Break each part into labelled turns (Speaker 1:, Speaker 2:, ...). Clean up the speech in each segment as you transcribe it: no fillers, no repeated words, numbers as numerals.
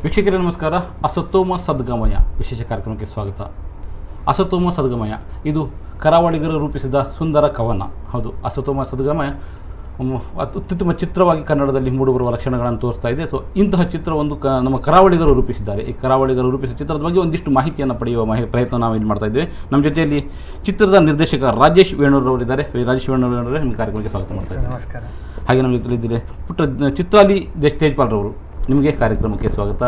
Speaker 1: ವೀಕ್ಷಕರೇ ನಮಸ್ಕಾರ. ಅಸತೋಮ ಸದ್ಗಮಯ ವಿಶೇಷ ಕಾರ್ಯಕ್ರಮಕ್ಕೆ ಸ್ವಾಗತ. ಅಸತೋಮ ಸದ್ಗಮಯ ಇದು ಕರಾವಳಿಗರು ರೂಪಿಸಿದ ಸುಂದರ ಕವನ. ಹೌದು, ಅಸತೋಮ ಸದ್ಗಮಯ ಅತ್ಯುತ್ತಮ ಚಿತ್ರವಾಗಿ ಕನ್ನಡದಲ್ಲಿ ಮೂಡಿಬರುವ ಲಕ್ಷಣಗಳನ್ನು ತೋರಿಸ್ತಾ ಇದೆ. ಸೊ ಇಂತಹ ಚಿತ್ರ ಒಂದು ನಮ್ಮ ಕರಾವಳಿಗರು ರೂಪಿಸಿದ್ದಾರೆ. ಈ ಕರಾವಳಿಗರು ರೂಪಿಸಿದ ಚಿತ್ರದ ಬಗ್ಗೆ ಒಂದಿಷ್ಟು ಮಾಹಿತಿಯನ್ನು ಪಡೆಯುವ ಪ್ರಯತ್ನ ನಾವು ಇಲ್ಲಿ ಮಾಡ್ತಾ ಇದ್ದೇವೆ. ನಮ್ಮ ಜೊತೆಯಲ್ಲಿ ಚಿತ್ರದ ನಿರ್ದೇಶಕ ರಾಜೇಶ್ ವೇಣೂರವರಿದ್ದಾರೆ. ರಾಜೇಶ್ ವೇಣೂರವರೇ ನಿಮ್ಮ ಕಾರ್ಯಕ್ರಮಕ್ಕೆ ಸ್ವಾಗತ ಮಾಡ್ತಾ ಇದ್ದೇವೆ.
Speaker 2: ನಮಸ್ಕಾರ.
Speaker 1: ಹಾಗೆ ನಮ್ಮ ಜೊತೆ ಇದ್ದರೆ ಪುಟ್ಟ ಚಿತ್ರಾಲಿ ತೇಜ್ಪಾಲ್ರವರು, ನಿಮಗೆ ಕಾರ್ಯಕ್ರಮಕ್ಕೆ ಸ್ವಾಗತ.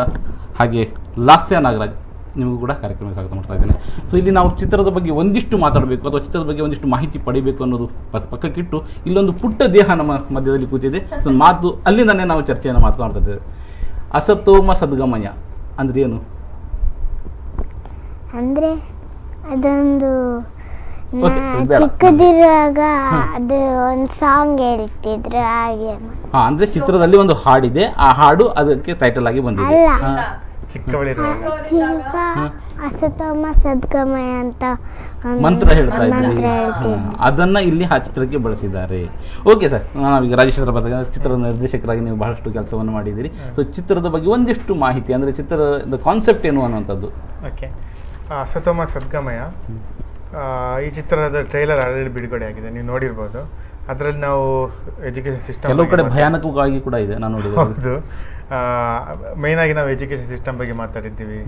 Speaker 1: ಹಾಗೆ ಲಾಸ್ಯ ನಾಗರಾಜ್, ನಿಮಗೂ ಕೂಡ ಕಾರ್ಯಕ್ರಮಕ್ಕೆ ಸ್ವಾಗತ ಮಾಡ್ತಾ ಇದ್ದೇನೆ. ಸೊ ಇಲ್ಲಿ ನಾವು ಚಿತ್ರದ ಬಗ್ಗೆ ಒಂದಿಷ್ಟು ಮಾತಾಡಬೇಕು ಅಥವಾ ಚಿತ್ರದ ಬಗ್ಗೆ ಒಂದಿಷ್ಟು ಮಾಹಿತಿ ಪಡಿಬೇಕು ಅನ್ನೋದು ಪಕ್ಕಕ್ಕಿಟ್ಟು ಇಲ್ಲೊಂದು ಪುಟ್ಟ ದೇಹ ನಮ್ಮ ಮಧ್ಯದಲ್ಲಿ ಕೂತಿದೆ. ಸೊ ಮಾತು ಅಲ್ಲಿಂದನೇ ನಾವು ಚರ್ಚೆಯನ್ನು ಮಾತನಾಡ್ತಾ ಇದ್ದೇವೆ. ಅಸತೋಮ ಸದ್ಗಮಯ ಅಂದ್ರೆ ಏನು?
Speaker 3: ಅಂದ್ರೆ ಅದೊಂದು ಚಿಕ್ಕದಿರುವಾಗ ಅದು ಒಂದು ಸಾಂಗ್ ಹೇಳ್ತಿದ್ರು ಹಾಗೆ.
Speaker 1: ಅಂದ್ರೆ ಚಿತ್ರದಲ್ಲಿ ಒಂದು ಹಾಡಿದೆ, ಆ ಹಾಡು ಅದಕ್ಕೆ ಟೈಟಲ್ ಆಗಿ ಬಂದಿದೆ.
Speaker 3: ಅಸತೋಮ ಸದ್ಗಮಯ ಅಂತ
Speaker 1: ಮಂತ್ರ ಹೇಳ್ತಾ ಇದ್ದೀವಿ, ಅದನ್ನ ಇಲ್ಲಿ ಆ ಚಿತ್ರಕ್ಕೆ ಬಳಸಿದ್ದಾರೆ. ಓಕೆ ಸರ್, ನಾವೀಗ ರಾಜೇಶ್ ಚಿತ್ರದ ನಿರ್ದೇಶಕರಾಗಿ ನೀವು ಬಹಳಷ್ಟು ಕೆಲಸವನ್ನು ಮಾಡಿದ್ದೀರಿ. ಸೊ ಚಿತ್ರದ ಬಗ್ಗೆ ಒಂದಿಷ್ಟು ಮಾಹಿತಿ, ಅಂದ್ರೆ ಚಿತ್ರದ ಕಾನ್ಸೆಪ್ಟ್ ಏನು ಅನ್ನುವಂಥದ್ದು.
Speaker 2: ಓಕೆ, ಅಸತೋಮ ಸದ್ಗಮಯ ಈ ಚಿತ್ರದ ಟ್ರೈಲರ್ ಆಲ್ರೆಡಿ ಬಿಡುಗಡೆ ಆಗಿದೆ, ನೀವು ನೋಡಿರ್ಬೋದು. ಅದರಲ್ಲಿ ನಾವು ಎಜುಕೇಷನ್ ಸಿಸ್ಟಮ್
Speaker 1: ಕೆಲವು ಕಡೆ ಭಯಾನಕವಾಗಿ ಕೂಡ ಇದೆ, ನಾನು ನೋಡಿದೆ.
Speaker 2: ಹೌದು, ಮೇಯ್ನಾಗಿ ನಾವು ಎಜುಕೇಷನ್ ಸಿಸ್ಟಮ್ ಬಗ್ಗೆ ಮಾತಾಡಿದ್ದೀವಿ,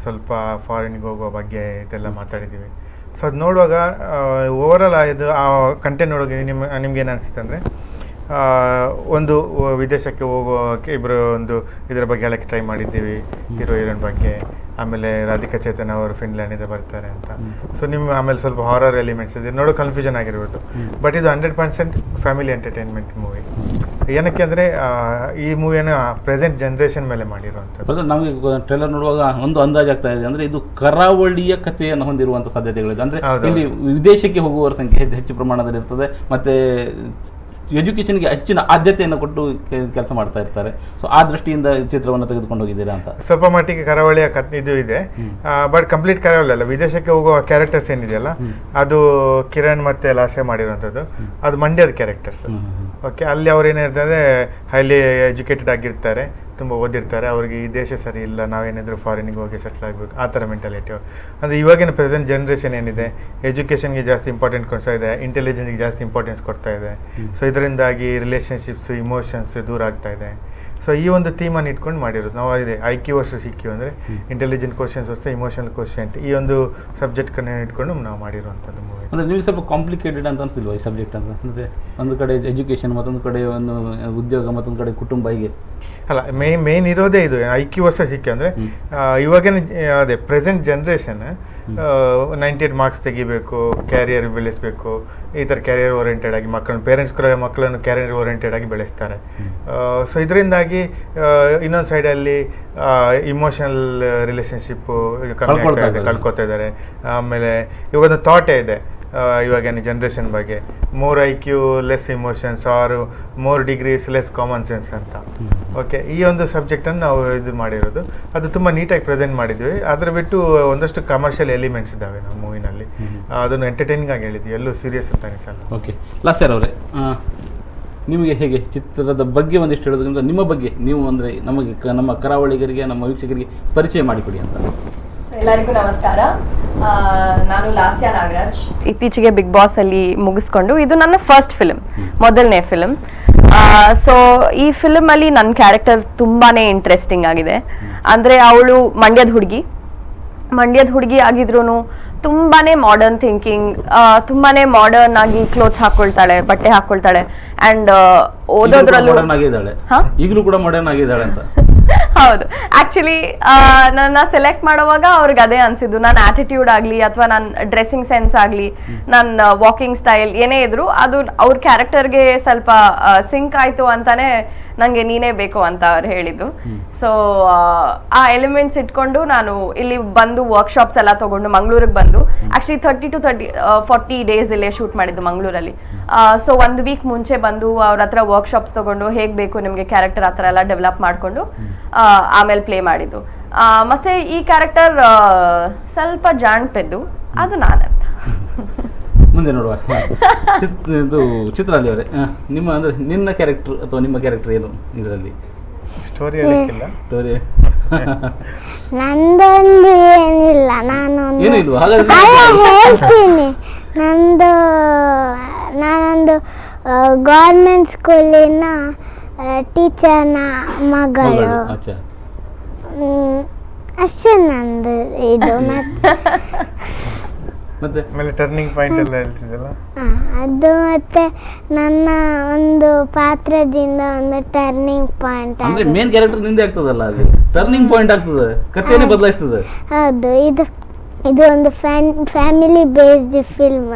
Speaker 2: ಸ್ವಲ್ಪ ಫಾರಿನ್ಗೆ ಹೋಗುವ ಬಗ್ಗೆ ಇದೆಲ್ಲ ಮಾತಾಡಿದ್ದೀವಿ. ಸೊ ಅದು ನೋಡುವಾಗ ಓವರಾಲ್ ಇದು ಆ ಕಂಟೆಂಟ್ ನೋಡುವಾಗ ನಿಮ್ಗೆ ಏನು ಅನಿಸುತ್ತೆ ಅಂದರೆ, ಒಂದು ವಿದೇಶಕ್ಕೆ ಹೋಗೋಕ್ಕೆ ಇಬ್ಬರು ಒಂದು ಇದರ ಬಗ್ಗೆ ಹೇಳಕ್ಕೆ ಟ್ರೈ ಮಾಡಿದ್ದೀವಿ, ಹೀರೋ ಹೀರೋಯಿನ್ ಬಗ್ಗೆ. ಆಮೇಲೆ ರಾಧಿಕಾ ಚೇತನ್ ಅವರು ಫಿನ್ಲ್ಯಾಂಡಿಂದ ಬರ್ತಾರೆ ಅಂತ. ಸೊ ನಿಮ್ಮ ಆಮೇಲೆ ಸ್ವಲ್ಪ ಹಾರರ್ ಎಲಿಮೆಂಟ್ಸ್ ಇದೆ, ನೋಡೋ ಕನ್ಫ್ಯೂಷನ್ ಆಗಿರ್ಬೋದು. ಬಟ್ ಇದು 100% ಫ್ಯಾಮಿಲಿ ಎಂಟರ್ಟೈನ್ಮೆಂಟ್ ಮೂವಿ. ಏನಕ್ಕೆ ಅಂದರೆ ಈ ಮೂವಿಯನ್ನು ಪ್ರೆಸೆಂಟ್ ಜನ್ರೇಷನ್ ಮೇಲೆ ಮಾಡಿರುವಂಥದ್ದು.
Speaker 1: ನಮಗೆ ಟ್ರೇಲರ್ ನೋಡುವಾಗ ಒಂದು ಅಂದಾಜಾಗ್ತಾ ಇದೆ, ಅಂದರೆ ಇದು ಕರಾವಳಿಯ ಕಥೆಯನ್ನು ಹೊಂದಿರುವಂಥ ಸಾಧ್ಯತೆಗಳಿದೆ. ಅಂದರೆ ಇಲ್ಲಿ ವಿದೇಶಕ್ಕೆ ಹೋಗುವವರ ಸಂಖ್ಯೆ ಹೆಚ್ಚು ಪ್ರಮಾಣದಲ್ಲಿ ಇರ್ತದೆ, ಮತ್ತು ಎಜುಕೇಷನ್ಗೆ ಹೆಚ್ಚಿನ ಆದ್ಯತೆಯನ್ನು ಕೊಟ್ಟು ಕೆಲಸ ಮಾಡ್ತಾ ಇರ್ತಾರೆ. ಸೊ ಆ ದೃಷ್ಟಿಯಿಂದ ಚಿತ್ರವನ್ನು ತೆಗೆದುಕೊಂಡು ಹೋಗಿದ್ದೀರಾ ಅಂತ?
Speaker 2: ಸ್ವಲ್ಪ ಮಟ್ಟಿಗೆ ಕರಾವಳಿಯ ಇದು ಇದೆ, ಬಟ್ ಕಂಪ್ಲೀಟ್ ಕರಾವಳಿ ಅಲ್ಲ. ವಿದೇಶಕ್ಕೆ ಹೋಗುವ ಕ್ಯಾರೆಕ್ಟರ್ಸ್ ಏನಿದೆಯಲ್ಲ, ಅದು ಕಿರಣ್ ಮತ್ತೆ ಲಾಸ್ಯ ಮಾಡಿರುವಂಥದ್ದು, ಅದು ಮಂಡ್ಯದ ಕ್ಯಾರೆಕ್ಟರ್ಸ್. ಓಕೆ, ಅಲ್ಲಿ ಅವ್ರು ಏನಿರ್ತದೆ, ಹೈಲಿ ಎಜುಕೇಟೆಡ್ ಆಗಿರ್ತಾರೆ, ತುಂಬ ಓದಿರ್ತಾರೆ. ಅವ್ರಿಗೆ ಈ ದೇಶ ಸರಿ ಇಲ್ಲ, ನಾವೇನಿದ್ರು ಫಾರಿನಿಗೆ ಹೋಗಿ ಸೆಟ್ಲ್ ಆಗಬೇಕು, ಆ ಥರ ಮೆಂಟಾಲಿಟಿ. ಅಂದರೆ ಇವಾಗಿನ ಪ್ರೆಸೆಂಟ್ ಜನ್ರೇಷನ್ ಏನಿದೆ, ಎಜುಕೇಷನ್ಗೆ ಜಾಸ್ತಿ ಇಂಪಾರ್ಟೆಂಟ್ ಕೊಡ್ತಾ ಇದೆ, ಇಂಟೆಲಿಜೆನ್ಸ್ಗೆ ಜಾಸ್ತಿ ಇಂಪಾರ್ಟೆನ್ಸ್ ಕೊಡ್ತಾ ಇದೆ. ಸೊ ಇದರಿಂದಾಗಿ ರಿಲೇಷನ್ಶಿಪ್ಸ್, ಇಮೋಷನ್ಸ್ ದೂರ ಆಗ್ತಾ ಇದೆ. ಸೊ ಈ ಒಂದು ಥೀಮನ್ನು ಇಟ್ಕೊಂಡು ಮಾಡಿರೋದು ನಾವು. ಇದೆ IQ ವರ್ಸಸ್ EQ, ಅಂದರೆ intelligent questions versus emotional quotient, ಈ ಒಂದು ಸಬ್ಜೆಕ್ಟ್ಗಳನ್ನ ಇಟ್ಕೊಂಡು ನಾವು ಮಾಡಿರುವಂಥದ್ದು ಮೂವಿ.
Speaker 1: ಅಂದರೆ ನಿಮಗೆ ಸ್ವಲ್ಪ ಕಾಂಪ್ಲಿಕೇಟೆಡ್ ಅಂತ ಅನಿಸ್ತಿಲ್ವಾ ಈ ಸಬ್ಜೆಕ್ಟ್ ಅಂತ? ಅಂದರೆ ಒಂದು ಕಡೆ ಎಜುಕೇಷನ್, ಮತ್ತೊಂದು ಕಡೆ ಒಂದು ಉದ್ಯೋಗ, ಮತ್ತೊಂದು ಕಡೆ ಕುಟುಂಬ, ಹೀಗೆ
Speaker 2: ಅಲ್ಲ, ಮೇನ್ ಇರೋದೇ ಇದು IQ ವರ್ಸಸ್ EQ. ಅಂದರೆ ಇವಾಗಿನ ಅದೇ ಪ್ರೆಸೆಂಟ್ ಜನ್ರೇಷನ್ 98 ಮಾರ್ಕ್ಸ್ ತೆಗಿಬೇಕು, ಕ್ಯಾರಿಯರ್ ಬೆಳೆಸಬೇಕು, ಈ ಥರ ಕ್ಯಾರಿಯರ್ ಓರಿಯೆಂಟೆಡ್ ಆಗಿ ಮಕ್ಕಳನ್ನು ಕ್ಯಾರಿಯರ್ ಓರಿಯೆಂಟೆಡ್ ಆಗಿ ಬೆಳೆಸ್ತಾರೆ. ಸೊ ಇದರಿಂದಾಗಿ ಇನ್ನೊಂದು ಸೈಡಲ್ಲಿ ಇಮೋಷನಲ್ ರಿಲೇಷನ್ಶಿಪ್ಪು ಕಳ್ಕೊತಾ ಇದ್ದಾರೆ. ಆಮೇಲೆ ಇವಾಗೊಂದು ಥಾಟೇ ಇದೆ ಇವಾಗಿನ ಜನ್ರೇಷನ್ ಬಗ್ಗೆ, more IQ less emotions, are more degrees less common sense ಅಂತ. ಓಕೆ, ಈ ಒಂದು ಸಬ್ಜೆಕ್ಟನ್ನು ನಾವು ಇದು ಮಾಡಿರೋದು, ಅದು ತುಂಬ ನೀಟಾಗಿ ಪ್ರೆಸೆಂಟ್ ಮಾಡಿದ್ವಿ. ಅದರ ಬಿಟ್ಟು ಒಂದಷ್ಟು ಕಮರ್ಷಿಯಲ್ ಎಲಿಮೆಂಟ್ಸ್ ಇದ್ದಾವೆ ನಮ್ಮ ಮೂವಿನಲ್ಲಿ, ಅದನ್ನು ಎಂಟರ್ಟೈನಿಂಗ್ ಆಗಿ ಹೇಳಿದ್ವಿ, ಎಲ್ಲೂ ಸೀರಿಯಸ್ ಅಂತ ಅನಿಸಲ್ಲ.
Speaker 1: ಓಕೆ, ಲಾಸ್ಯರ್ ಅವರೇ, ನಿಮಗೆ ಹೇಗೆ ಚಿತ್ರದ ಬಗ್ಗೆ ಒಂದಿಷ್ಟು ಹೇಳೋದ್ರಿಂದ ನಿಮ್ಮ ಬಗ್ಗೆ ನೀವು, ಅಂದರೆ ನಮಗೆ ನಮ್ಮ ಕರಾವಳಿಗರಿಗೆ, ನಮ್ಮ ವೀಕ್ಷಕರಿಗೆ ಪರಿಚಯ ಮಾಡಿಕೊಡಿ ಅಂತ.
Speaker 4: ಎಲ್ಲರಿಗೂ ನಮಸ್ಕಾರ. ನಾನು ಲಾಸ್ಯ ನಾಗರಾಜ್. ಇತ್ತೀಚೆಗೆ ಬಿಗ್ ಬಾಸ್ ಅಲ್ಲಿ ಮುಗಿಸ್ಕೊಂಡು ಇದು ನನ್ನ ಫಸ್ಟ್ ಫಿಲ್ಮ್, ಮೊದಲನೇ ಫಿಲ್ಮ್. ಸೊ ಈ ಫಿಲ್ಮ್ ಅಲ್ಲಿ ನನ್ನ ಕ್ಯಾರೆಕ್ಟರ್ ತುಂಬಾನೇ ಇಂಟ್ರೆಸ್ಟಿಂಗ್ ಆಗಿದೆ. ಅಂದ್ರೆ ಅವಳು ಮಂಡ್ಯದ ಹುಡುಗಿ ಆಗಿದ್ರು ತುಂಬಾನೇ ಮಾಡರ್ನ್ ಥಿಂಕಿಂಗ್, ತುಂಬಾನೇ ಮಾಡರ್ನ್ ಆಗಿ ಕ್ಲೋತ್ಸ್ ಹಾಕೊಳ್ತಾಳೆ, ಬಟ್ಟೆ ಹಾಕೊಳ್ತಾಳೆ, ಅಂಡ್ ಓದೋದ್ರಲ್ಲೂ
Speaker 1: ಈಗಲೂ ಕೂಡ ಮಾಡರ್ನ್ ಆಗಿದ್ದಾಳೆ ಅಂತ.
Speaker 4: ಹೌದು, ಆಕ್ಚುಲಿ ನನ್ನ ಸೆಲೆಕ್ಟ್ ಮಾಡುವಾಗ ಅವ್ರಿಗೆ ಅದೇ ಅನ್ಸಿದ್ದು. ನನ್ನ ಆಟಿಟ್ಯೂಡ್ ಆಗ್ಲಿ, ಅಥವಾ ನನ್ನ ಡ್ರೆಸ್ಸಿಂಗ್ ಸೆನ್ಸ್ ಆಗ್ಲಿ, ನನ್ನ ವಾಕಿಂಗ್ ಸ್ಟೈಲ್ ಏನೇ ಇದ್ರು ಅದು ಅವ್ರ ಕ್ಯಾರೆಕ್ಟರ್ಗೆ ಸ್ವಲ್ಪ ಸಿಂಕ್ ಆಯ್ತು ಅಂತಾನೆ ನಂಗೆ ನೀನೇ ಬೇಕು ಅಂತ ಅವ್ರು ಹೇಳಿದ್ದು. ಸೊ ಆ ಎಲಿಮೆಂಟ್ಸ್ ಇಟ್ಕೊಂಡು ನಾನು ಇಲ್ಲಿ ಬಂದು ವರ್ಕ್ಶಾಪ್ಸ್ ಎಲ್ಲ ತಗೊಂಡು ಮಂಗಳೂರಿಗೆ ಬಂದು, ಆಕ್ಚುಲಿ 30 to 40 ಡೇಸ್ ಇಲ್ಲೇ ಶೂಟ್ ಮಾಡಿದ್ದು ಮಂಗಳೂರಲ್ಲಿ. ಸೊ 1 ವೀಕ್ ಮುಂಚೆ ಬಂದು ಅವ್ರ ಹತ್ರ ವರ್ಕ್ಶಾಪ್ಸ್ ತಗೊಂಡು ಹೇಗೆ ಬೇಕು ನಿಮಗೆ ಕ್ಯಾರೆಕ್ಟರ್ ಆ ಥರ ಎಲ್ಲ ಡೆವಲಪ್ ಮಾಡಿಕೊಂಡು ಆಮೇಲೆ ಪ್ಲೇ ಮಾಡಿದ್ದು. ಮತ್ತೆ ಈ ಕ್ಯಾರೆಕ್ಟರ್ ಸ್ವಲ್ಪ ಜಾಣ್ಪೆದ್ದು, ಅದು ನಾನಂತ.
Speaker 1: ಮುಂದೆ ನೋಡುವ. ಇದು ಚಿತ್ರಾಲಿ ಅವರೇ, ನಿಮ್ಮ ಅಂದರೆ ನಿನ್ನ ಕ್ಯಾರೆಕ್ಟರ್ ಅಥವಾ ನಿಮ್ಮ ಕ್ಯಾರೆಕ್ಟರ್ ಏನು ಇದರಲ್ಲಿ?
Speaker 2: ಸ್ಟೋರಿ ಹೇಳಕ್ಕಿಲ್ಲ.
Speaker 1: ಸ್ಟೋರಿ
Speaker 3: ನಂದೊಂದು ಏನಿಲ್ಲ,
Speaker 1: ಏನು ಇಲ್ವಾ? ಹಾಗಾದ್ರೆ
Speaker 3: ಹೇಳ್ತೀನಿ. ನಾನೊಂದು ಗೌರ್ಮೆಂಟ್ ಸ್ಕೂಲಿನ ಟೀಚರ್ನ ಮಗಳು.
Speaker 1: ಅಚ್ಚಾ,
Speaker 3: ಅಷ್ಟೇ ನಂದು ಇದು.
Speaker 1: ಮತ್ತೆ
Speaker 2: ಆಮೇಲೆ ಟರ್ನಿಂಗ್ ಪಾಯಿಂಟ್ ಎಲ್ಲ ಹೇಳ್ತಿದ್ದಲ್ಲ,
Speaker 3: ಅದು ಮತ್ತೆ ನನ್ನ ಒಂದು ಪಾತ್ರದಿಂದ ಒಂದು ಟರ್ನಿಂಗ್ ಪಾಯಿಂಟ್.
Speaker 1: ಅಂದ್ರೆ ಮೇನ್ ಕ್ಯಾರೆಕ್ಟರ್ ನಿಂದೆ ಆಗ್ತದಲ್ಲ, ಅದು ಟರ್ನಿಂಗ್ ಪಾಯಿಂಟ್ ಆಗ್ತದೆ, ಕಥೆನೇ ಬದಲಾಯಿಸ್ತದೆ.
Speaker 3: ಹೌದು, ಇದು ಒಂದು ಫ್ಯಾಮಿಲಿ ಬೇಸ್ಡ್ ಫಿಲ್ಮ್.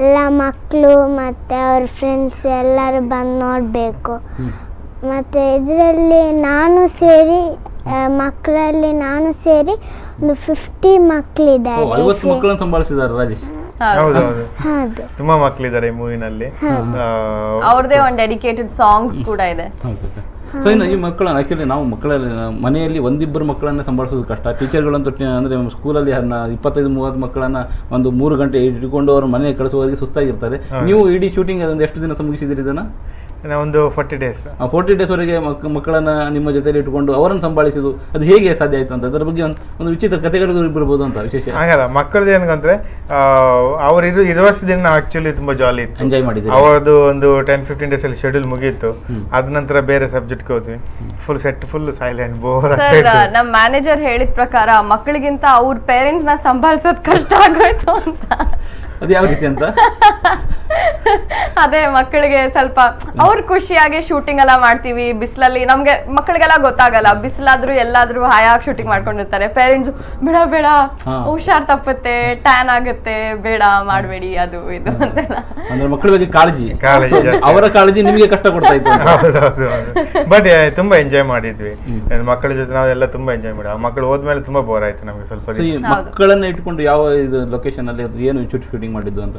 Speaker 3: ಎಲ್ಲ ಮಕ್ಕಳು ಮತ್ತು ಅವ್ರ ಫ್ರೆಂಡ್ಸ್ ಎಲ್ಲರೂ ಬಂದು ನೋಡಬೇಕು. ಮತ್ತು ಇದರಲ್ಲಿ ಮಕ್ಕಳಲ್ಲಿ ನಾನು ಸೇರಿ ಒಂದು 50 ಮಕ್ಕಳಿದ್ದಾರೆ.
Speaker 1: 50 ಮಕ್ಕಳನ್ನು ಸಂಭಾಳಿಸಿದ್ದಾರೆ ರಾಜೇಶ್.
Speaker 2: ಹೌದೌದು,
Speaker 3: ಹೌದು,
Speaker 2: ತುಂಬಾ ಮಕ್ಕಳಿದ್ದಾರೆ ಈ ಮೂವಿನಲ್ಲಿ.
Speaker 4: ಅವ್ರದೇ ಒಂದು ಡೆಡಿಕೇಟೆಡ್ ಸಾಂಗ್ ಕೂಡ ಇದೆ.
Speaker 1: ಸೊ ಇನ್ನು ಈ ಮಕ್ಕಳನ್ನು ಆ್ಯಕ್ಚುಲಿ ನಾವು ಮಕ್ಕಳಲ್ಲಿ ಮನೆಯಲ್ಲಿ ಒಂದಿಬ್ಬರು ಮಕ್ಕಳನ್ನ ಸಂಭಾಳಿಸೋದು ಕಷ್ಟ. ಟೀಚರ್ಗಳಂತೂ ಅಂದರೆ ಸ್ಕೂಲಲ್ಲಿ 25-30 ಮಕ್ಕಳನ್ನ ಒಂದು 3 ಗಂಟೆ ಇಟ್ಕೊಂಡು ಅವ್ರ ಮನೆಗೆ ಕಳಿಸುವವರೆಗೆ ಸುಸ್ತಾಗಿರ್ತಾರೆ. ನೀವು ಇಡೀ ಶೂಟಿಂಗ್ ಅದೊಂದು ಎಷ್ಟು ದಿನ ಮುಗಿಸಿದಿರಿ ಇದನ್ನು?
Speaker 2: ಒಂದು 40 ಡೇಸ್.
Speaker 1: 40 ಡೇಸ್ ವರೆಗೆ ಮಕ್ಕಳನ್ನ ನಿಮ್ಮ ಜೊತೆಲಿ ಇಟ್ಟುಕೊಂಡು ಅವರನ್ನು ಸಂಭಾಳಿಸುದು ಅದು ಹೇಗೆ ಸಾಧ್ಯ ಆಯ್ತು ಅಂತ, ಅದರ ಬಗ್ಗೆ ಒಂದು ವಿಚಿತ್ರ ಕಥೆಗಳಿಗೂ ಇರ್ಬೋದು ಅಂತ ವಿಶೇಷ.
Speaker 2: ಹಾಗಲ್ಲ, ಮಕ್ಕಳದ್ದು ಏನಂದ್ರೆ ಅವ್ರು ಇರುವಷ್ಟು ದಿನ ನಾವು ಆಕ್ಚುಲಿ ತುಂಬಾ ಜಾಲಿ ಇತ್ತು,
Speaker 1: ಎಂಜಾಯ್ ಮಾಡಿದ್ವಿ.
Speaker 2: ಅವ್ರದ್ದು ಒಂದು 10-15 ಡೇಸ್ ಅಲ್ಲಿ ಶೆಡ್ಯೂಲ್ ಮುಗೀತು. ಅದ ನಂತರ ಬೇರೆ ಸಬ್ಜೆಕ್ಟ್ಗೆ ಹೋದ್ವಿ. Full silent bore.
Speaker 4: ನಮ್ಮ ಮ್ಯಾನೇಜರ್ ಹೇಳಿದ ಪ್ರಕಾರ ಮಕ್ಕಳಿಗಿಂತ ಅವ್ರ ಪೇರೆಂಟ್ಸ್ ನ ಸಂಭಾಳಿಸೋದು ಕಷ್ಟ ಆಗೋಯ್ತು ಅಂತ.
Speaker 1: ಅದು ಯಾವ ರೀತಿ ಅಂತ?
Speaker 4: ಅದೇ ಮಕ್ಕಳಿಗೆ ಸ್ವಲ್ಪ ಅವ್ರ ಖುಷಿಯಾಗಿ ಶೂಟಿಂಗ್ ಎಲ್ಲ ಮಾಡ್ತೀವಿ ಬಿಸಿಲಲ್ಲಿ. ನಮ್ಗೆ ಮಕ್ಕಳಿಗೆಲ್ಲ ಗೊತ್ತಾಗಲ್ಲ, ಬಿಸಿಲಾದ್ರೂ ಎಲ್ಲಾದ್ರೂ ಹಾಯಾಗಿ ಶೂಟಿಂಗ್ ಮಾಡ್ಕೊಂಡಿರ್ತಾರೆ. ಪೇರೆಂಟ್ಸ್ ಬೇಡ ಹುಷಾರ್ ತಪ್ಪುತ್ತೆ, ಟ್ಯಾನ್ ಆಗುತ್ತೆ, ಬೇಡ ಮಾಡಬೇಡಿ ಅದು ಇದು ಅಂತೆಲ್ಲ.
Speaker 1: ಅಂದ್ರೆ ಮಕ್ಕಳ ಬಗ್ಗೆ ಕಾಳಜಿ, ಅವರ ಕಾಳಜಿ ನಿಮಗೆ ಕಷ್ಟ ಕೊಡ್ತಾ ಇತ್ತು.
Speaker 2: ಬಟ್ ತುಂಬಾ ಎಂಜಾಯ್ ಮಾಡಿದ್ವಿ ಮಕ್ಕಳ ಜೊತೆ. ನಾವೆಲ್ಲ ತುಂಬಾ ಎಂಜಾಯ್ ಮಾಡಿ. ಮಕ್ಕಳು ಹೋದ್ಮೇಲೆ ತುಂಬಾ ಬೋರ್ ಆಯ್ತು ನಮಗೆ ಸ್ವಲ್ಪ.
Speaker 1: ಮಕ್ಕಳನ್ನ ಇಟ್ಕೊಂಡು ಯಾವ ಇದು ಲೊಕೇಶನ್ ಅಲ್ಲಿ ಏನು ಶೂಟಿಂಗ್ ಮಾಡಿದ್ದು ಅಂತ?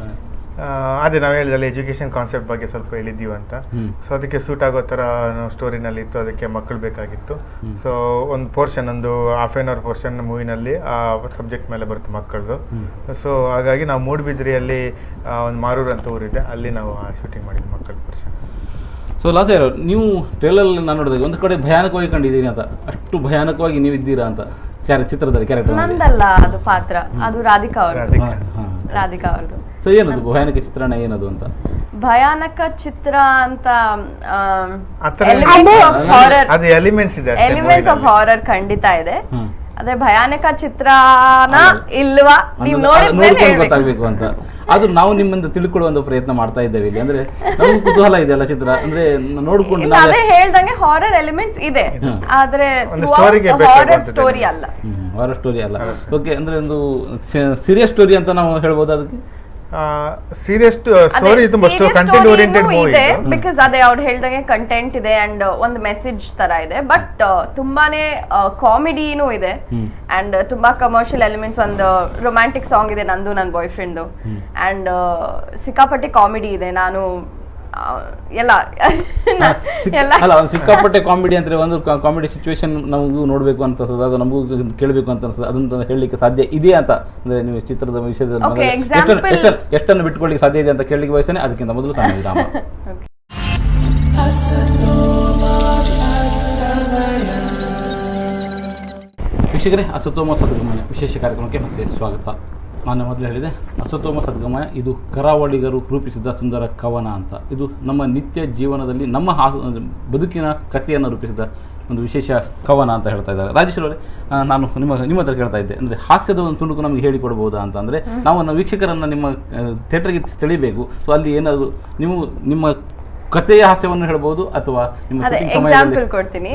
Speaker 2: ಅದೇ ನಾವು ಹೇಳಿದಲ್ಲಿ ಎಜುಕೇಶನ್ ಕಾನ್ಸೆಪ್ಟ್ ಬಗ್ಗೆ ಸ್ವಲ್ಪ ಹೇಳಿದ್ದೀವಿ ಅಂತ. ಸೊ ಅದಕ್ಕೆ ಸೂಟ್ ಆಗೋ ಥರ ಸ್ಟೋರಿನಲ್ಲಿ ಇತ್ತು, ಅದಕ್ಕೆ ಮಕ್ಕಳು ಬೇಕಾಗಿತ್ತು. ಸೊ ಒಂದು ಪೋರ್ಷನ್, ಒಂದು ½ an hour ಪೋರ್ಷನ್ ಮೂವಿನಲ್ಲಿ ಆ ಸಬ್ಜೆಕ್ಟ್ ಮೇಲೆ ಬರುತ್ತೆ ಮಕ್ಕಳದು. ಸೊ ಹಾಗಾಗಿ ನಾವು ಮೂಡುಬಿದ್ರಿಯಲ್ಲಿ ಒಂದು ಮಾರೂರು ಅಂತ ಊರಿದೆ, ಅಲ್ಲಿ ನಾವು ಶೂಟಿಂಗ್ ಮಾಡಿದ್ವಿ ಮಕ್ಕಳ ಪೋರ್ಷನ್.
Speaker 1: ಸೊ ಲಾಸೇರ್, ನೀವು ಟ್ರೇಲರಲ್ಲಿ ನಾನು ನೋಡಿದಾಗ ಒಂದು ಕಡೆ ಭಯಾನಕವಾಗಿ ಕಂಡಿದ್ದೀನಿ ಅಂತ, ಅಷ್ಟು ಭಯಾನಕವಾಗಿ ನೀವು ಇದ್ದೀರಾ ಅಂತ ಚಿತ್ರದಲ್ಲಿ ಕ್ಯಾರೆಕ್ಟರ್?
Speaker 4: ನಂದಲ್ಲ ಅದು ಪಾತ್ರ, ಅದು ರಾಧಿಕಾ ಅವ್ರದ್ದು.
Speaker 1: ಸೊ ಏನದು ಭಯಾನಕ ಚಿತ್ರಣ, ಏನದು ಅಂತ?
Speaker 4: ಭಯಾನಕ ಚಿತ್ರ ಅಂತ ಎಲಿಮೆಂಟ್ಸ್ ಆಫ್ ಹಾರರ್ ಖಂಡಿತ ಇದೆ. ಅದೇ ಭಯಾನಕ ಚಿತ್ರನ ಇಲ್ವಾ ನೀವು
Speaker 1: ಗೊತ್ತಾಗ್ಬೇಕು ಅಂತ. ಆದ್ರೂ ನಾವು ನಿಮ್ಮಿಂದ ತಿಳ್ಕೊಳ್ಳುವ ಪ್ರಯತ್ನ ಮಾಡ್ತಾ ಇದ್ದೇವೆ ಇಲ್ಲಿ. ಅಂದ್ರೆ ನಮ್ಗೆ ಕುತೂಹಲ ಇದೆ ಅಲ್ಲ ಚಿತ್ರ, ಅಂದ್ರೆ ನೋಡ್ಕೊಂಡು
Speaker 4: ಅದೇ ಹೇಳ್ದಂಗೆ ಹಾರರ್ ಎಲಿಮೆಂಟ್ಸ್ ಇದೆ, ಆದ್ರೆ ಹಾರರ್ ಸ್ಟೋರಿ ಅಲ್ಲ.
Speaker 1: ಹಾರರ್ ಸ್ಟೋರಿ ಅಲ್ಲ. ಓಕೆ, ಅಂದ್ರೆ ಒಂದು ಸೀರಿಯಸ್ ಸ್ಟೋರಿ ಅಂತ ನಾವು ಹೇಳ್ಬೋದು ಅದಕ್ಕೆ?
Speaker 2: ಸೀರಿಯಸ್ ಸ್ಟೋರಿ, ತುಂಬಾ ಕಂಟೆಂಟ್ ಓರಿಯೆಂಟೆಡ್ ಮೂವಿ ಇದೆ.
Speaker 4: ಬಿಕಾಸ್ ಅದೇ ಅವ್ರು ಹೇಳ್ದಂಗೆ ಕಂಟೆಂಟ್ ಇದೆ ಅಂಡ್ ಒಂದು ಮೆಸೇಜ್ ತರ ಇದೆ. ಬಟ್ ತುಂಬಾನೇ ಕಾಮಿಡಿನೂ ಇದೆ ಅಂಡ್ ತುಂಬಾ ಕಮರ್ಷಿಯಲ್ ಎಲಿಮೆಂಟ್ಸ್. ಒಂದು ರೊಮ್ಯಾಂಟಿಕ್ ಸಾಂಗ್ ಇದೆ ನಂದು ನನ್ನ ಬಾಯ್ ಫ್ರೆಂಡ್ ಅಂಡ್ ಸಿಕ್ಕಾಪಟ್ಟೆ ಕಾಮಿಡಿ ಇದೆ. ನಾನು
Speaker 1: ಸಿಕ್ಕಾಪಟ್ಟೆ ಕಾಮಿಡಿ ಅಂದ್ರೆ ಒಂದು ಕಾಮಿಡಿ ಸಿಚುವೇಶನ್ ನಮಗೂ ನೋಡ್ಬೇಕು ಅಂತ ಅನ್ಸುತ್ತೆ, ಅದು ನಮಗೂ ಕೇಳಬೇಕು ಅಂತ ಅನ್ಸುತ್ತೆ. ಅದನ್ನ ಹೇಳಲಿಕ್ಕೆ ಸಾಧ್ಯ ಇದೆ ಅಂತ, ಅಂದ್ರೆ ನೀವು ಚಿತ್ರದ ವಿಷಯದಲ್ಲಿ ಎಷ್ಟನ್ನು ಬಿಟ್ಕೊಳ್ಳಿಕ್ಕೆ ಸಾಧ್ಯ ಇದೆ ಅಂತ ಕೇಳಲಿಕ್ಕೆ ಬಯಸ್ತೇನೆ. ಅದಕ್ಕಿಂತ ಮೊದಲು ಸಮಯ ವಿರಾಮ. ವೀಕ್ಷಕರೇ, ಅಸತೋಮ ಸದ್ಗಮಯ ವಿಶೇಷ ಕಾರ್ಯಕ್ರಮಕ್ಕೆ ಮತ್ತೆ ಸ್ವಾಗತ. ನಾನು ಮೊದಲು ಹೇಳಿದೆ, ಅಸತೋಮ ಸದ್ಗಮಯ ಇದು ಕರಾವಳಿಗರು ರೂಪಿಸಿದ ಸುಂದರ ಕವನ ಅಂತ. ಇದು ನಮ್ಮ ನಿತ್ಯ ಜೀವನದಲ್ಲಿ ನಮ್ಮ ಬದುಕಿನ ಕಥೆಯನ್ನು ರೂಪಿಸಿದ ಒಂದು ವಿಶೇಷ ಕವನ ಅಂತ ಹೇಳ್ತಾ ಇದ್ದಾರೆ. ರಾಜೇಶ್ ಅವರೇ, ನಾನು ನಿಮ್ಮ ಹತ್ರ ಕೇಳ್ತಾ ಇದ್ದೆ, ಅಂದರೆ ಹಾಸ್ಯದ ಒಂದು ತುಣುಕು ನಮಗೆ ಹೇಳಿಕೊಡ್ಬೋದಾ ಅಂತ. ಅಂದರೆ ನಾವು ವೀಕ್ಷಕರನ್ನು ನಿಮ್ಮ ಥಿಯೇಟರ್ಗೆ ತಿಳಿಬೇಕು. ಸೊ ಅಲ್ಲಿ ಏನಾದರೂ ನೀವು ನಿಮ್ಮ ಕಥೆಯ ಹಾಸ್ಯವನ್ನು ಹೇಳ್ಬೋದು ಅಥವಾ
Speaker 4: ಎಕ್ಸಾಂಪಲ್ ಕೊಡ್ತೀನಿ.